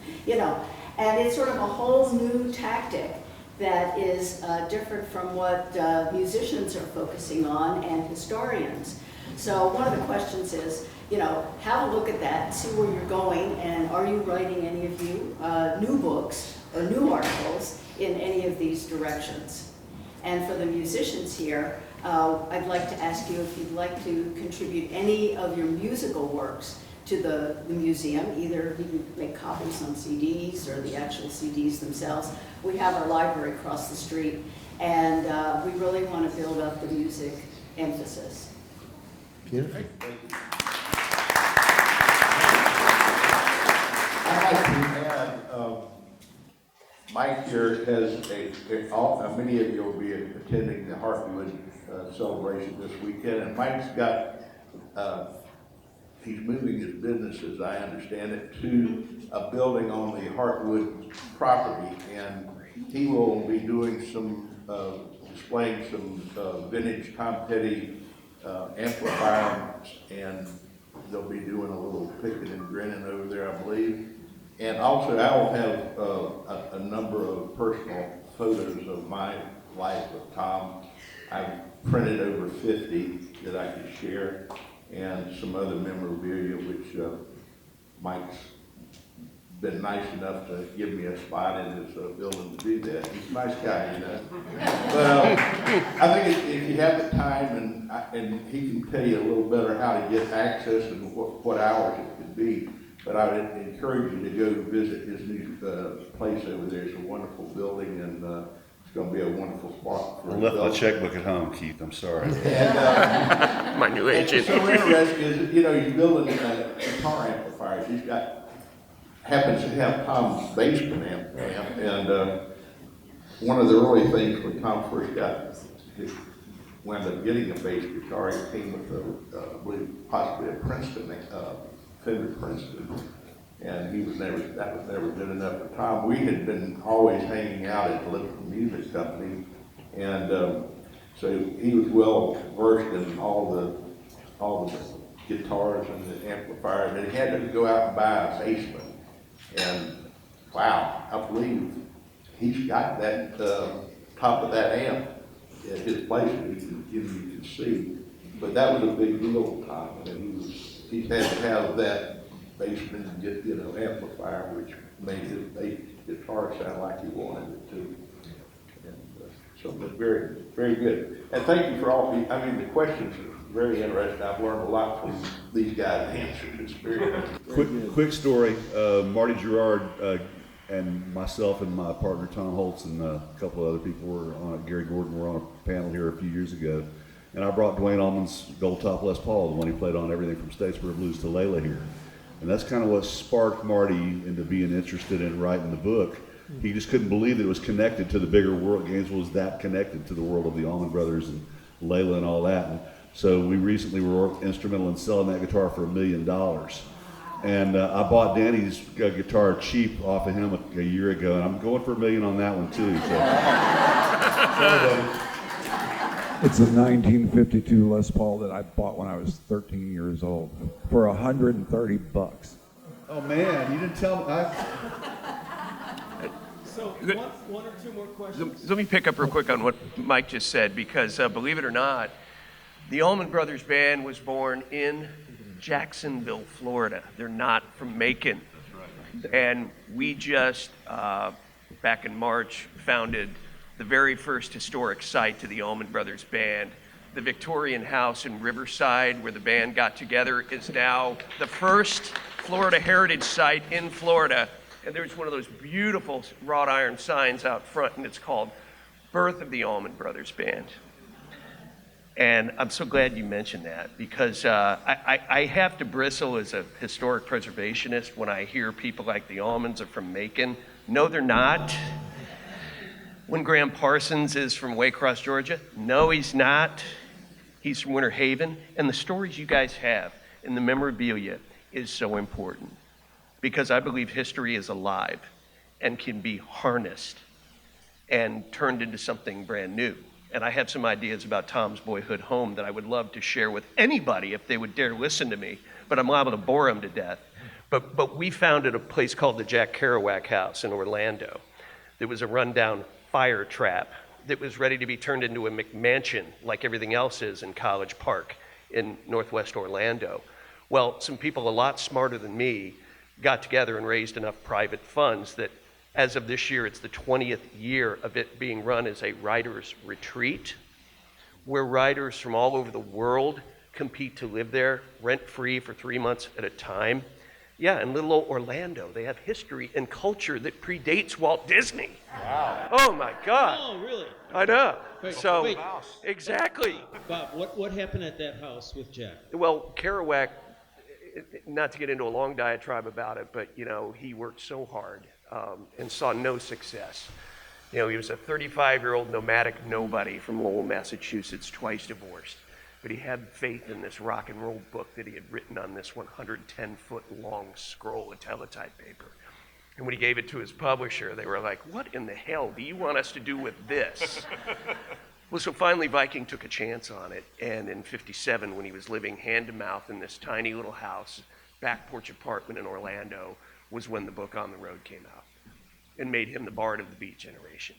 and it's sort of a whole new tactic that is different from what musicians are focusing on and historians. So one of the questions is, have a look at that, see where you're going, and are you writing any of you new books or new articles in any of these directions? And for the musicians here, I'd like to ask you if you'd like to contribute any of your musical works to the museum. Either you can make copies on CDs or the actual CDs themselves. We have our library across the street, and we really want to build up the music emphasis. Beautiful. I'd like to add, Mike here has many of you will be attending the Heartwood celebration this weekend, and Mike's got, he's moving his business, as I understand it, to a building on the Heartwood property, and he will be doing some, displaying some vintage Tom Petty amplifiers, and they'll be doing a little picking and grinning over there, I believe. And also, I will have a number of personal photos of my life with Tom. I've printed over 50 that I could share, and some other memorabilia, which Mike's been nice enough to give me a spot in his building to do that. He's a nice guy, But I think if you have the time, and he can tell you a little better how to get access and what hours it could be. But I would encourage you to go visit his new place over there. It's a wonderful building, and it's going to be a wonderful spot for I left my checkbook at home, Keith. I'm sorry. And, My new agent. What's so interesting is, he's building guitar amplifiers. He's happens to have Tom's bassman amp, and one of the early things when Tom first wound up getting a bass guitar, he came with I believe possibly a Princeton, Fender Princeton, and that was never good enough for Tom. We had been always hanging out at the Liverpool Music Company, and so he was well versed in all the guitars and the amplifiers, and he had to go out and buy a bassman. And wow, I believe he's got that top of that amp at his place that you can see. But that was a big deal to Tom, and he had to have that bassman amplifier, which made his bass guitar sound like he wanted it to. And so it was very, very good. And thank you for all the questions are very interesting. I've learned a lot from these guys' answers. It's very Quick story. Marty Gerard and myself and my partner Tom Holtz and a couple of other people Gary Gordon were on a panel here a few years ago. And I brought Dwayne Allman's Gold Top Les Paul, the one he played on everything from Statesboro Blues to Layla here. And that's kind of what sparked Marty into being interested in writing the book. He just couldn't believe that it was connected to the bigger world. Gainesville was that connected to the world of the Allman Brothers and Layla and all that. And so we recently were instrumental in selling that guitar for $1 million. And I bought Danny's guitar cheap off of him a year ago, and I'm going for $1 million on that one too. So. It's a 1952 Les Paul that I bought when I was 13 years old for $130. Oh man, you didn't tell me. So one or two more questions. Let me pick up real quick on what Mike just said, because believe it or not, the Allman Brothers Band was born in Jacksonville, Florida. They're not from Macon. That's right. And we just, back in March, founded the very first historic site to the Allman Brothers Band. The Victorian House in Riverside, where the band got together, is now the first Florida heritage site in Florida. And there's one of those beautiful wrought iron signs out front, and it's called Birth of the Allman Brothers Band. And I'm so glad you mentioned that, because I have to bristle as a historic preservationist when I hear people like the Allmans are from Macon. No, they're not. When Graham Parsons is from Waycross, Georgia, no, he's not. He's from Winter Haven. And the stories you guys have in the memorabilia is so important, because I believe history is alive and can be harnessed and turned into something brand new. And I have some ideas about Tom's boyhood home that I would love to share with anybody if they would dare listen to me, but I'm liable to bore them to death. But we founded a place called the Jack Kerouac House in Orlando. There was a rundown fire trap that was ready to be turned into a McMansion like everything else is in College Park in Northwest Orlando. Well, some people a lot smarter than me got together and raised enough private funds that as of this year, it's the 20th year of it being run as a writer's retreat, where writers from all over the world compete to live there rent-free for 3 months at a time. Yeah, in little old Orlando, they have history and culture that predates Walt Disney. Wow. Oh my God. Oh, really? I know. Wait. Exactly. Bob, what happened at that house with Jack? Well, Kerouac, not to get into a long diatribe about it, but he worked so hard and saw no success. He was a 35-year-old nomadic nobody from Lowell, Massachusetts, twice divorced. But he had faith in this rock and roll book that he had written on this 110-foot long scroll of teletype paper. And when he gave it to his publisher, they were like, "What in the hell do you want us to do with this?" Well, so finally Viking took a chance on it. And in '57, when he was living hand to mouth in this tiny little house, back porch apartment in Orlando, was when the book On the Road came out and made him the bard of the Beat Generation.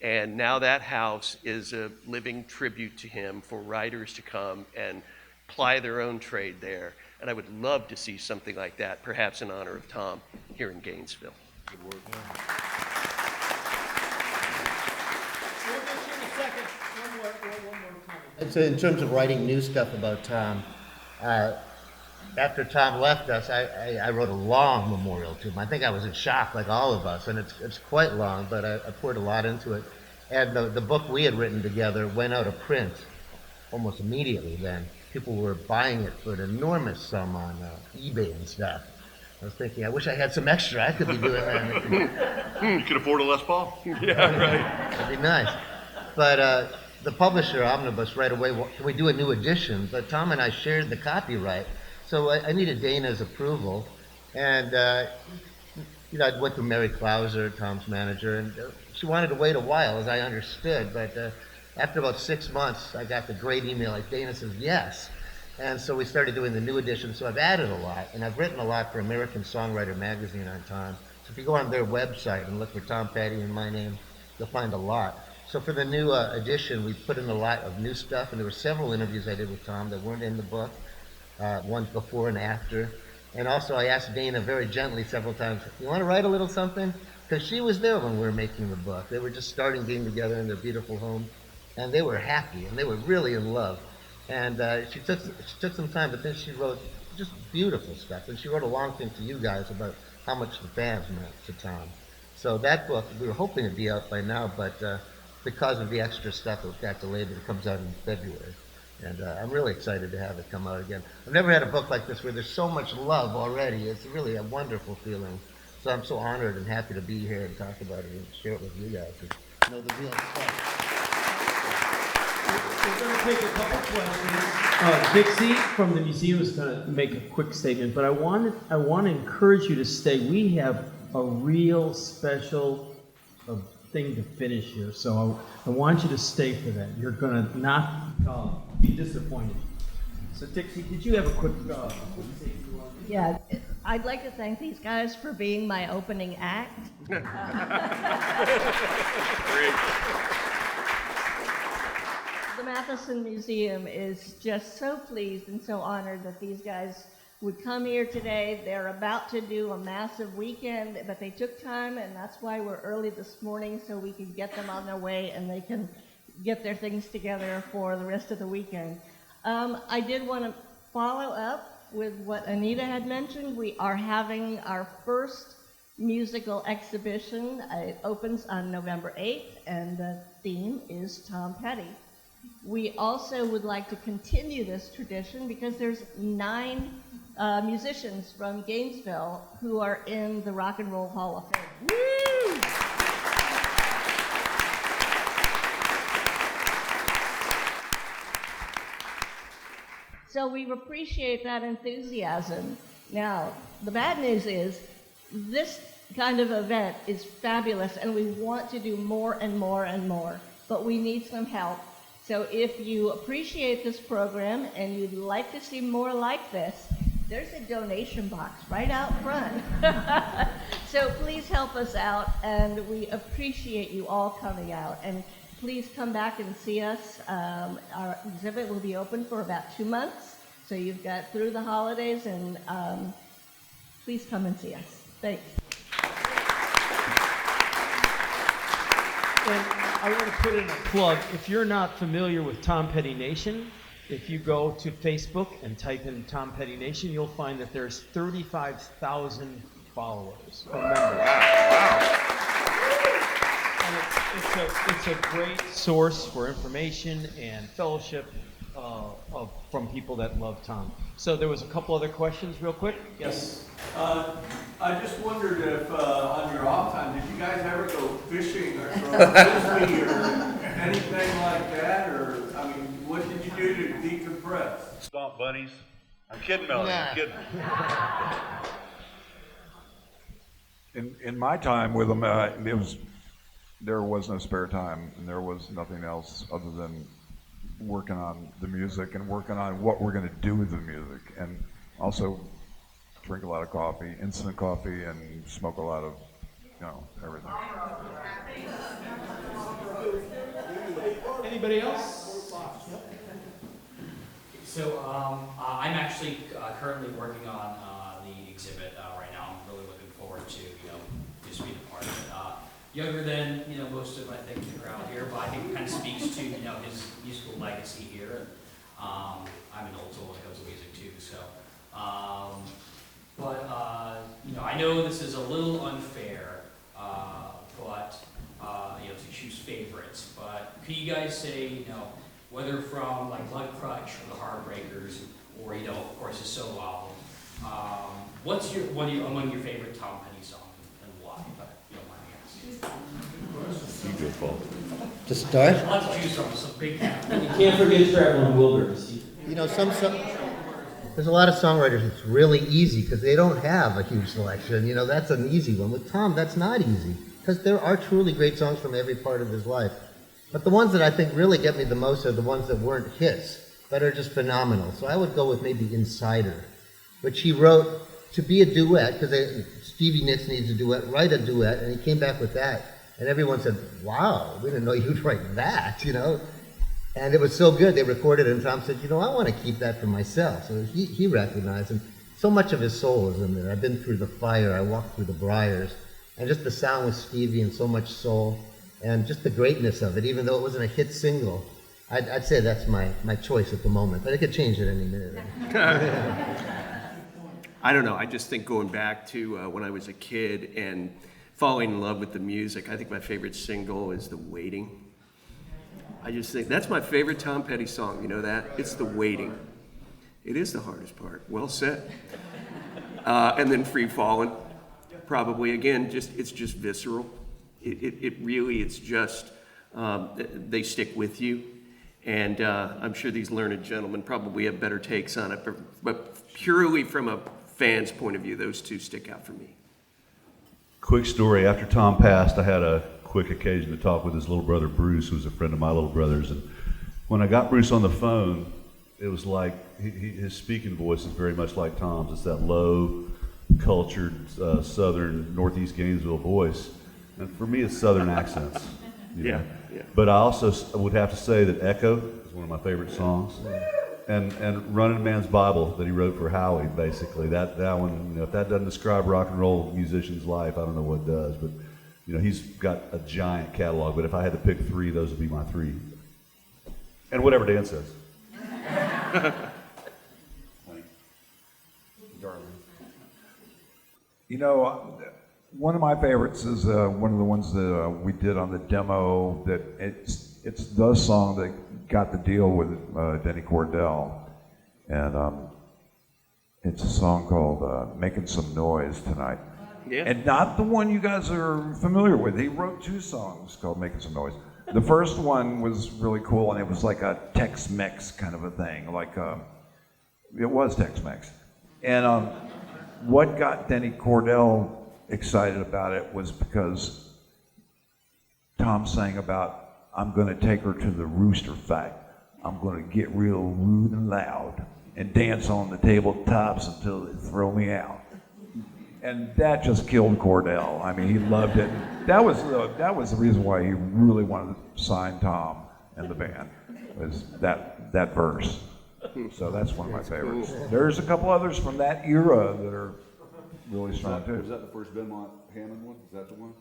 And now that house is a living tribute to him for writers to come and ply their own trade there. And I would love to see something like that, perhaps in honor of Tom, here in Gainesville. Good work. We'll get you in a second. One more comment. So in terms of writing new stuff about Tom, after Tom left us, I wrote a long memorial to him. I think I was in shock, like all of us, and it's quite long, but I poured a lot into it. And the book we had written together went out of print almost immediately then. People were buying it for an enormous sum on eBay and stuff. I was thinking, I wish I had some extra. I could be doing that. You could afford a Les Paul. Yeah, right. That'd be nice. But the publisher, Omnibus, right away, can we do a new edition? But Tom and I shared the copyright. So I needed Dana's approval, and I went to Mary Clauser, Tom's manager, and she wanted to wait a while, as I understood, but after about 6 months, I got the great email, like Dana says yes, and so we started doing the new edition, so I've added a lot, and I've written a lot for American Songwriter Magazine on Tom, so if you go on their website and look for Tom Petty and my name, you'll find a lot. So for the new edition, we put in a lot of new stuff, and there were several interviews I did with Tom that weren't in the book. One before and after. And also I asked Dana very gently several times, "You want to write a little something?" Because she was there when we were making the book. They were just starting being together in their beautiful home, and they were happy, and they were really in love. And she took some time, but then she wrote just beautiful stuff. And she wrote a long thing to you guys about how much the fans meant to Tom. So that book, we were hoping it'd be out by now, but because of the extra stuff, it got delayed, but it comes out in February. And I'm really excited to have it come out again. I've never had a book like this where there's so much love already. It's really a wonderful feeling. So I'm so honored and happy to be here and talk about it and share it with you guys and know the real stuff. We're going to take a couple questions. Dixie from the museum is going to make a quick statement, but I want to encourage you to stay. We have a real special thing to finish here, so I want you to stay for that. You're gonna not be disappointed. So Dixie, did you have a quick Yeah, I'd like to thank these guys for being my opening act. The Matheson Museum is just so pleased and so honored that these guys would come here today. They're about to do a massive weekend, but they took time, and that's why we're early this morning, so we can get them on their way and they can get their things together for the rest of the weekend. I did want to follow up with what Anita had mentioned. We are having our first musical exhibition. It opens on November 8th, and the theme is Tom Petty. We also would like to continue this tradition because there's 9 musicians from Gainesville who are in the Rock and Roll Hall of Fame. Woo! So we appreciate that enthusiasm. Now, the bad news is this kind of event is fabulous, and we want to do more and more and more, but we need some help. So if you appreciate this program and you'd like to see more like this, there's a donation box right out front. So please help us out, and we appreciate you all coming out. And please come back and see us. Our exhibit will be open for about 2 months, so you've got through the holidays, and please come and see us. Thanks. And I want to put in a plug. If you're not familiar with Tom Petty Nation, if you go to Facebook and type in Tom Petty Nation, you'll find that there's 35,000 followers or members. Wow. And it's a great source for information and fellowship from people that love Tom. So there was a couple other questions real quick. Yes. I just wondered if on your off time, did you guys ever go fishing or throw a frisbee or anything like that? Or, I mean, what did you do to decompress? Stomp bunnies. I'm kidding, Melanie. I'm kidding. In my time with them, there was no spare time, and there was nothing else other than working on the music and working on what we're going to do with the music, and also drink a lot of coffee, instant coffee, and smoke a lot of, everything. Anybody else? So I'm actually currently working on the exhibit right now. I'm really looking forward to just being a part of it. Younger than most of I think the crowd here, but I think it kind of speaks to his musical legacy here. I'm an old soul when it comes to music too, so. I know this is a little unfair, but to choose favorites. But could you guys say whether from like Blood Crutch or the Heartbreakers, or of course his solo album, what's among your favorite Tom Petty songs and why? But you don't mind me asking. You go, Paul. To start? A lot to choose from, some big And you can't forget Traveling Wilburys. There's a lot of songwriters it's really easy because they don't have a huge selection. That's an easy one. With Tom, that's not easy because there are truly great songs from every part of his life. But the ones that I think really get me the most are the ones that weren't hits, but are just phenomenal. So I would go with maybe Insider, which he wrote to be a duet because Stevie Nicks needs a duet, write a duet, and he came back with that. And everyone said, wow, we didn't know you'd write that, And it was so good, they recorded it, and Tom said, I want to keep that for myself. So he recognized, and so much of his soul is in there. I've been through the fire, I walked through the briars, and just the sound with Stevie and so much soul, and just the greatness of it, even though it wasn't a hit single. I'd say that's my choice at the moment, but it could change at any minute. I don't know, I just think going back to when I was a kid and falling in love with the music, I think my favorite single is The Waiting. I just think that's my favorite Tom Petty song. You know that? It's The Waiting. It is the hardest part. Well said. And then Free Fallin', probably again. It's just visceral. It really. It's just they stick with you, and I'm sure these learned gentlemen probably have better takes on it. But purely from a fan's point of view, those two stick out for me. Quick story. After Tom passed, I had a quick occasion to talk with his little brother Bruce, who's a friend of my little brother's. And when I got Bruce on the phone, it was like his speaking voice is very much like Tom's. It's that low, cultured, southern, northeast Gainesville voice. And for me, it's southern accents. You know? Yeah. But I also would have to say that Echo is one of my favorite songs. And Running Man's Bible that he wrote for Howie, basically. That one, you know, if that doesn't describe rock and roll musician's life, I don't know what does. But, you know, he's got a giant catalog. But if I had to pick three, those would be my three. And whatever Dan says. You know, one of my favorites is one of the ones that we did on the demo. That it's the song that got the deal with Denny Cordell, and it's a song called "Making Some Noise Tonight." Yeah. And not the one you guys are familiar with. He wrote two songs called "Making Some Noise." The first one was really cool, and it was like a Tex-Mex kind of a thing. Like it was Tex-Mex, and what got Denny Cordell excited about it was because Tom sang about, I'm going to take her to the rooster fight. I'm going to get real rude and loud and dance on the tabletops until they throw me out. And that just killed Cordell. I mean, he loved it. That was the reason why he really wanted to sign Tom and the band, was that verse. So that's one of my favorites. Cool. There's a couple others from that era that are really strong too. Was that the first Benmont Hammond one? Is that the one?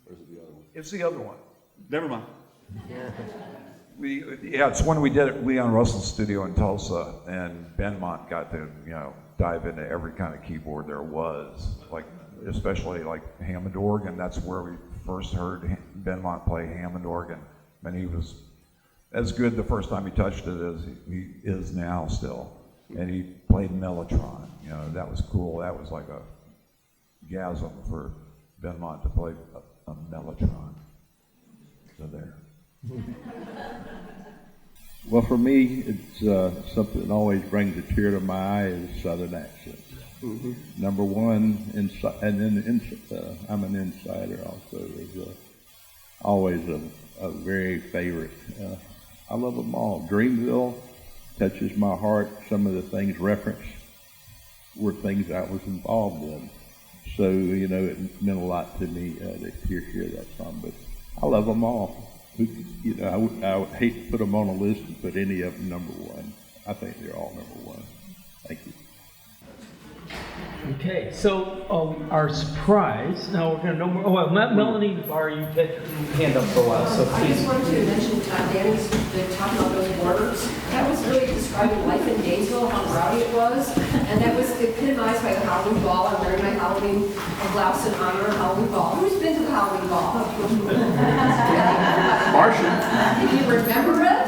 Or is it the other one? It's the other one. Never mind. It's one we did at Leon Russell's studio in Tulsa, and Benmont got to, dive into every kind of keyboard there was, like especially like Hammond organ. That's where we first heard Benmont play Hammond organ, and he was as good the first time he touched it as he is now still. And he played Mellotron. That was cool. That was like a gasm for Benmont to play a Mellotron. So there. Well, for me, it's something that always brings a tear to my eye is Southern accents. Mm-hmm. Number one, and then I'm an insider also. Is always a very favorite. I love them all. Dreamville touches my heart. Some of the things referenced were things I was involved in. So, it meant a lot to me to hear that song. But I love them all. I would hate to put them on a list and put any of them number one. I think they're all number one. Thank you. Okay, so our surprise, now we're going to know more. Oh, well, Melanie, you had your hand up for a while, so I please. just wanted to mention Danny's talking about those words. That was really describing life in Gainesville, how rowdy it was. And that was epitomized by the Halloween Ball. I'm wearing my Halloween blouse in honor of Halloween Ball. Who's been to the Halloween Ball? Martian. If you remember it?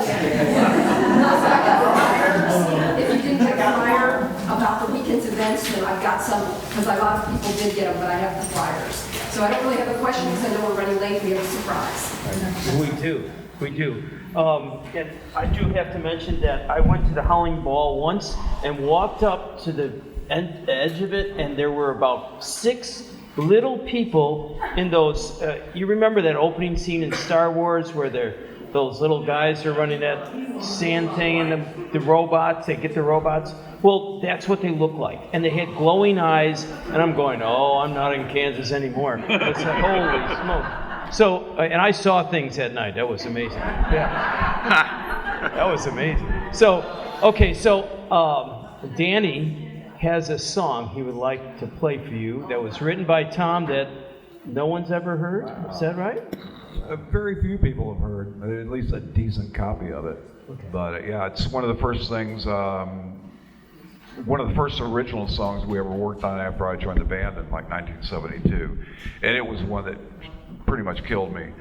Also, I got flyers. If you didn't get a flyer about the weekend's events, then I've got some, because a lot of people did get them, but I have the flyers. So I don't really have a question because I know we're running late. We have a surprise. We do. And I do have to mention that I went to the Howling Ball once and walked up to the edge of it, and there were about 6 little people in those. You remember that opening scene in Star Wars where those little guys are running that sand thing and the robots, they get the robots? Well, that's what they look like. And they had glowing eyes, and I'm going, I'm not in Kansas anymore. It's like, holy smoke. So, and I saw things that night. That was amazing. Yeah. That was amazing. So, okay, Danny has a song he would like to play for you that was written by Tom that no one's ever heard. Is that right? Very few people have heard, at least a decent copy of it. Okay. But yeah, it's one of the first things, one of the first original songs we ever worked on after I joined the band in like 1972. And it was one that pretty much killed me.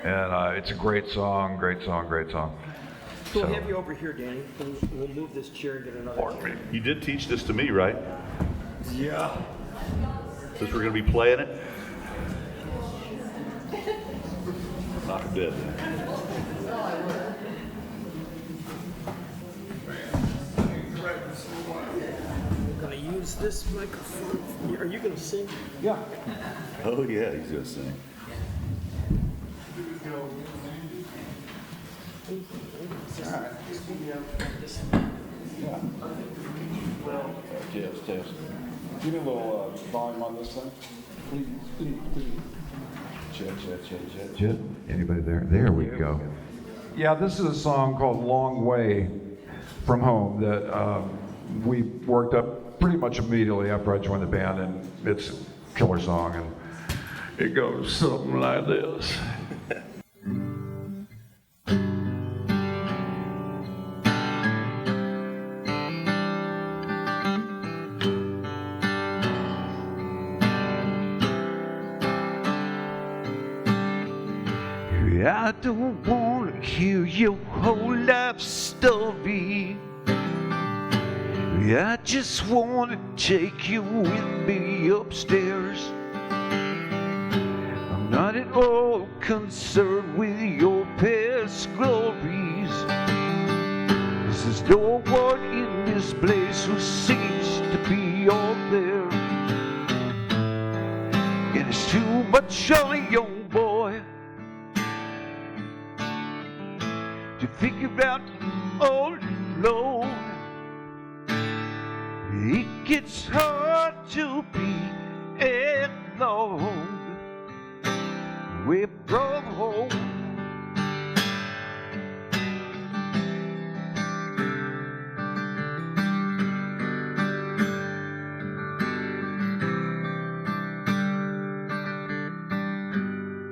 And it's a great song. We'll have you over here, Danny. We'll move this chair and get another chair. You did teach this to me, right? Yeah. Since we're going to be playing it? Knock it dead. We're going to use Is this microphone? Are you going to sing? Yeah. Oh, yeah, he's going to sing. All right. Yeah. Test. Give me a little volume on this thing. Please. Check. Anybody there? There we go. Yeah, this is a song called Long Way from Home that we worked up pretty much immediately after I joined the band, and it's a killer song, and it goes something like this. I don't want to hear your whole life story. I just want to take you with me upstairs. I'm not at all concerned with your past glories. There's no one in this place who seems to be all there. And it's too much on a young boy to think about all alone. It gets hard to be alone away from home.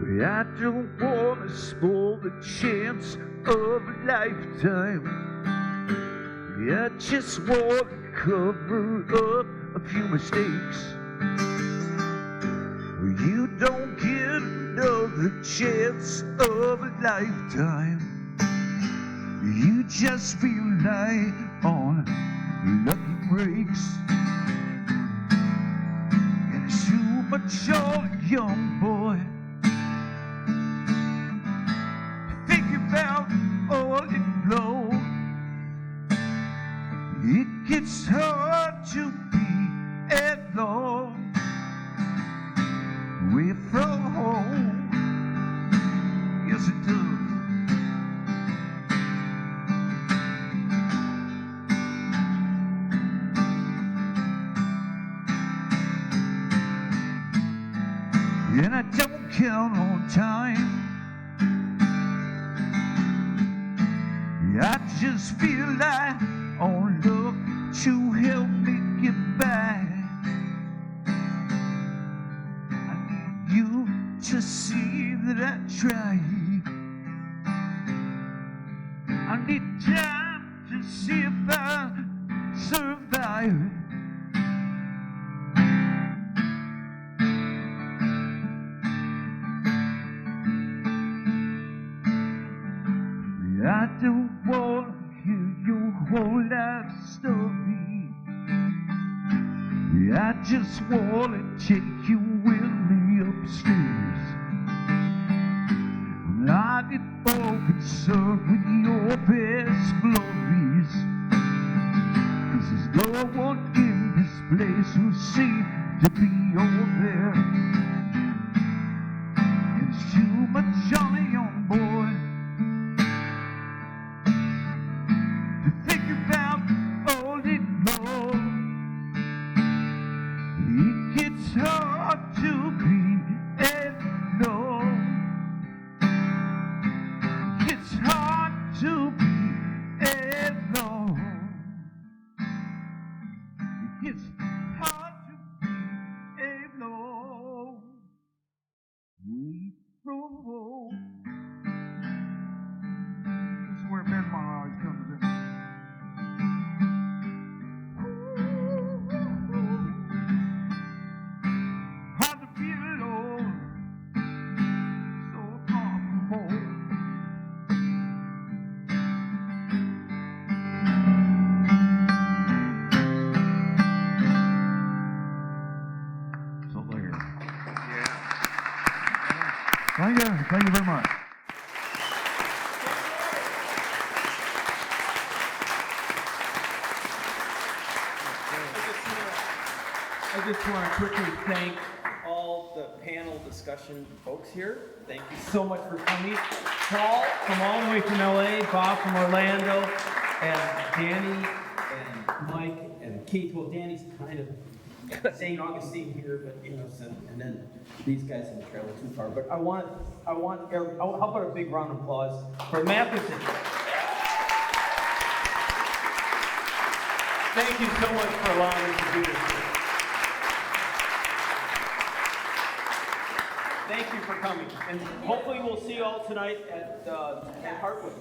But I don't want to spoil the chance of a lifetime. I just want to cover up a few mistakes. You don't get another chance of a lifetime. You just rely on lucky breaks. And it's too much on a young boy to think about all alone. It gets hard to be alone away from home. Yes, it does. And I don't count on time. I just feel like on luck to help me get by. I need you to see that I try. I need time to see if I survive. I don't want to hear your whole life story. I just want to take you with me upstairs. I'm not at all concerned with your past glories, 'cause there's no one in this place who seems to be all there. It's too much on a young boy to think about all it long. It gets hard to be alone. It gets hard to be alone. It gets hard to be alone. We from home. This is where Ben Mar always comes in. Hard to be alone, so far from home. So there. Thank you very much. just want to quickly thank all the panel discussion folks here. Thank you so much for coming. Paul from all the way from LA, Bob from Orlando, and Danny and Mike and Keith. Well, Danny's kind of St. Augustine here, but you know, and then these guys in the trailer too far. But how about a big round of applause for Matheson? Thank you so much for allowing us to do this. Thank you for coming, and hopefully we'll see you all tonight at Heartwood.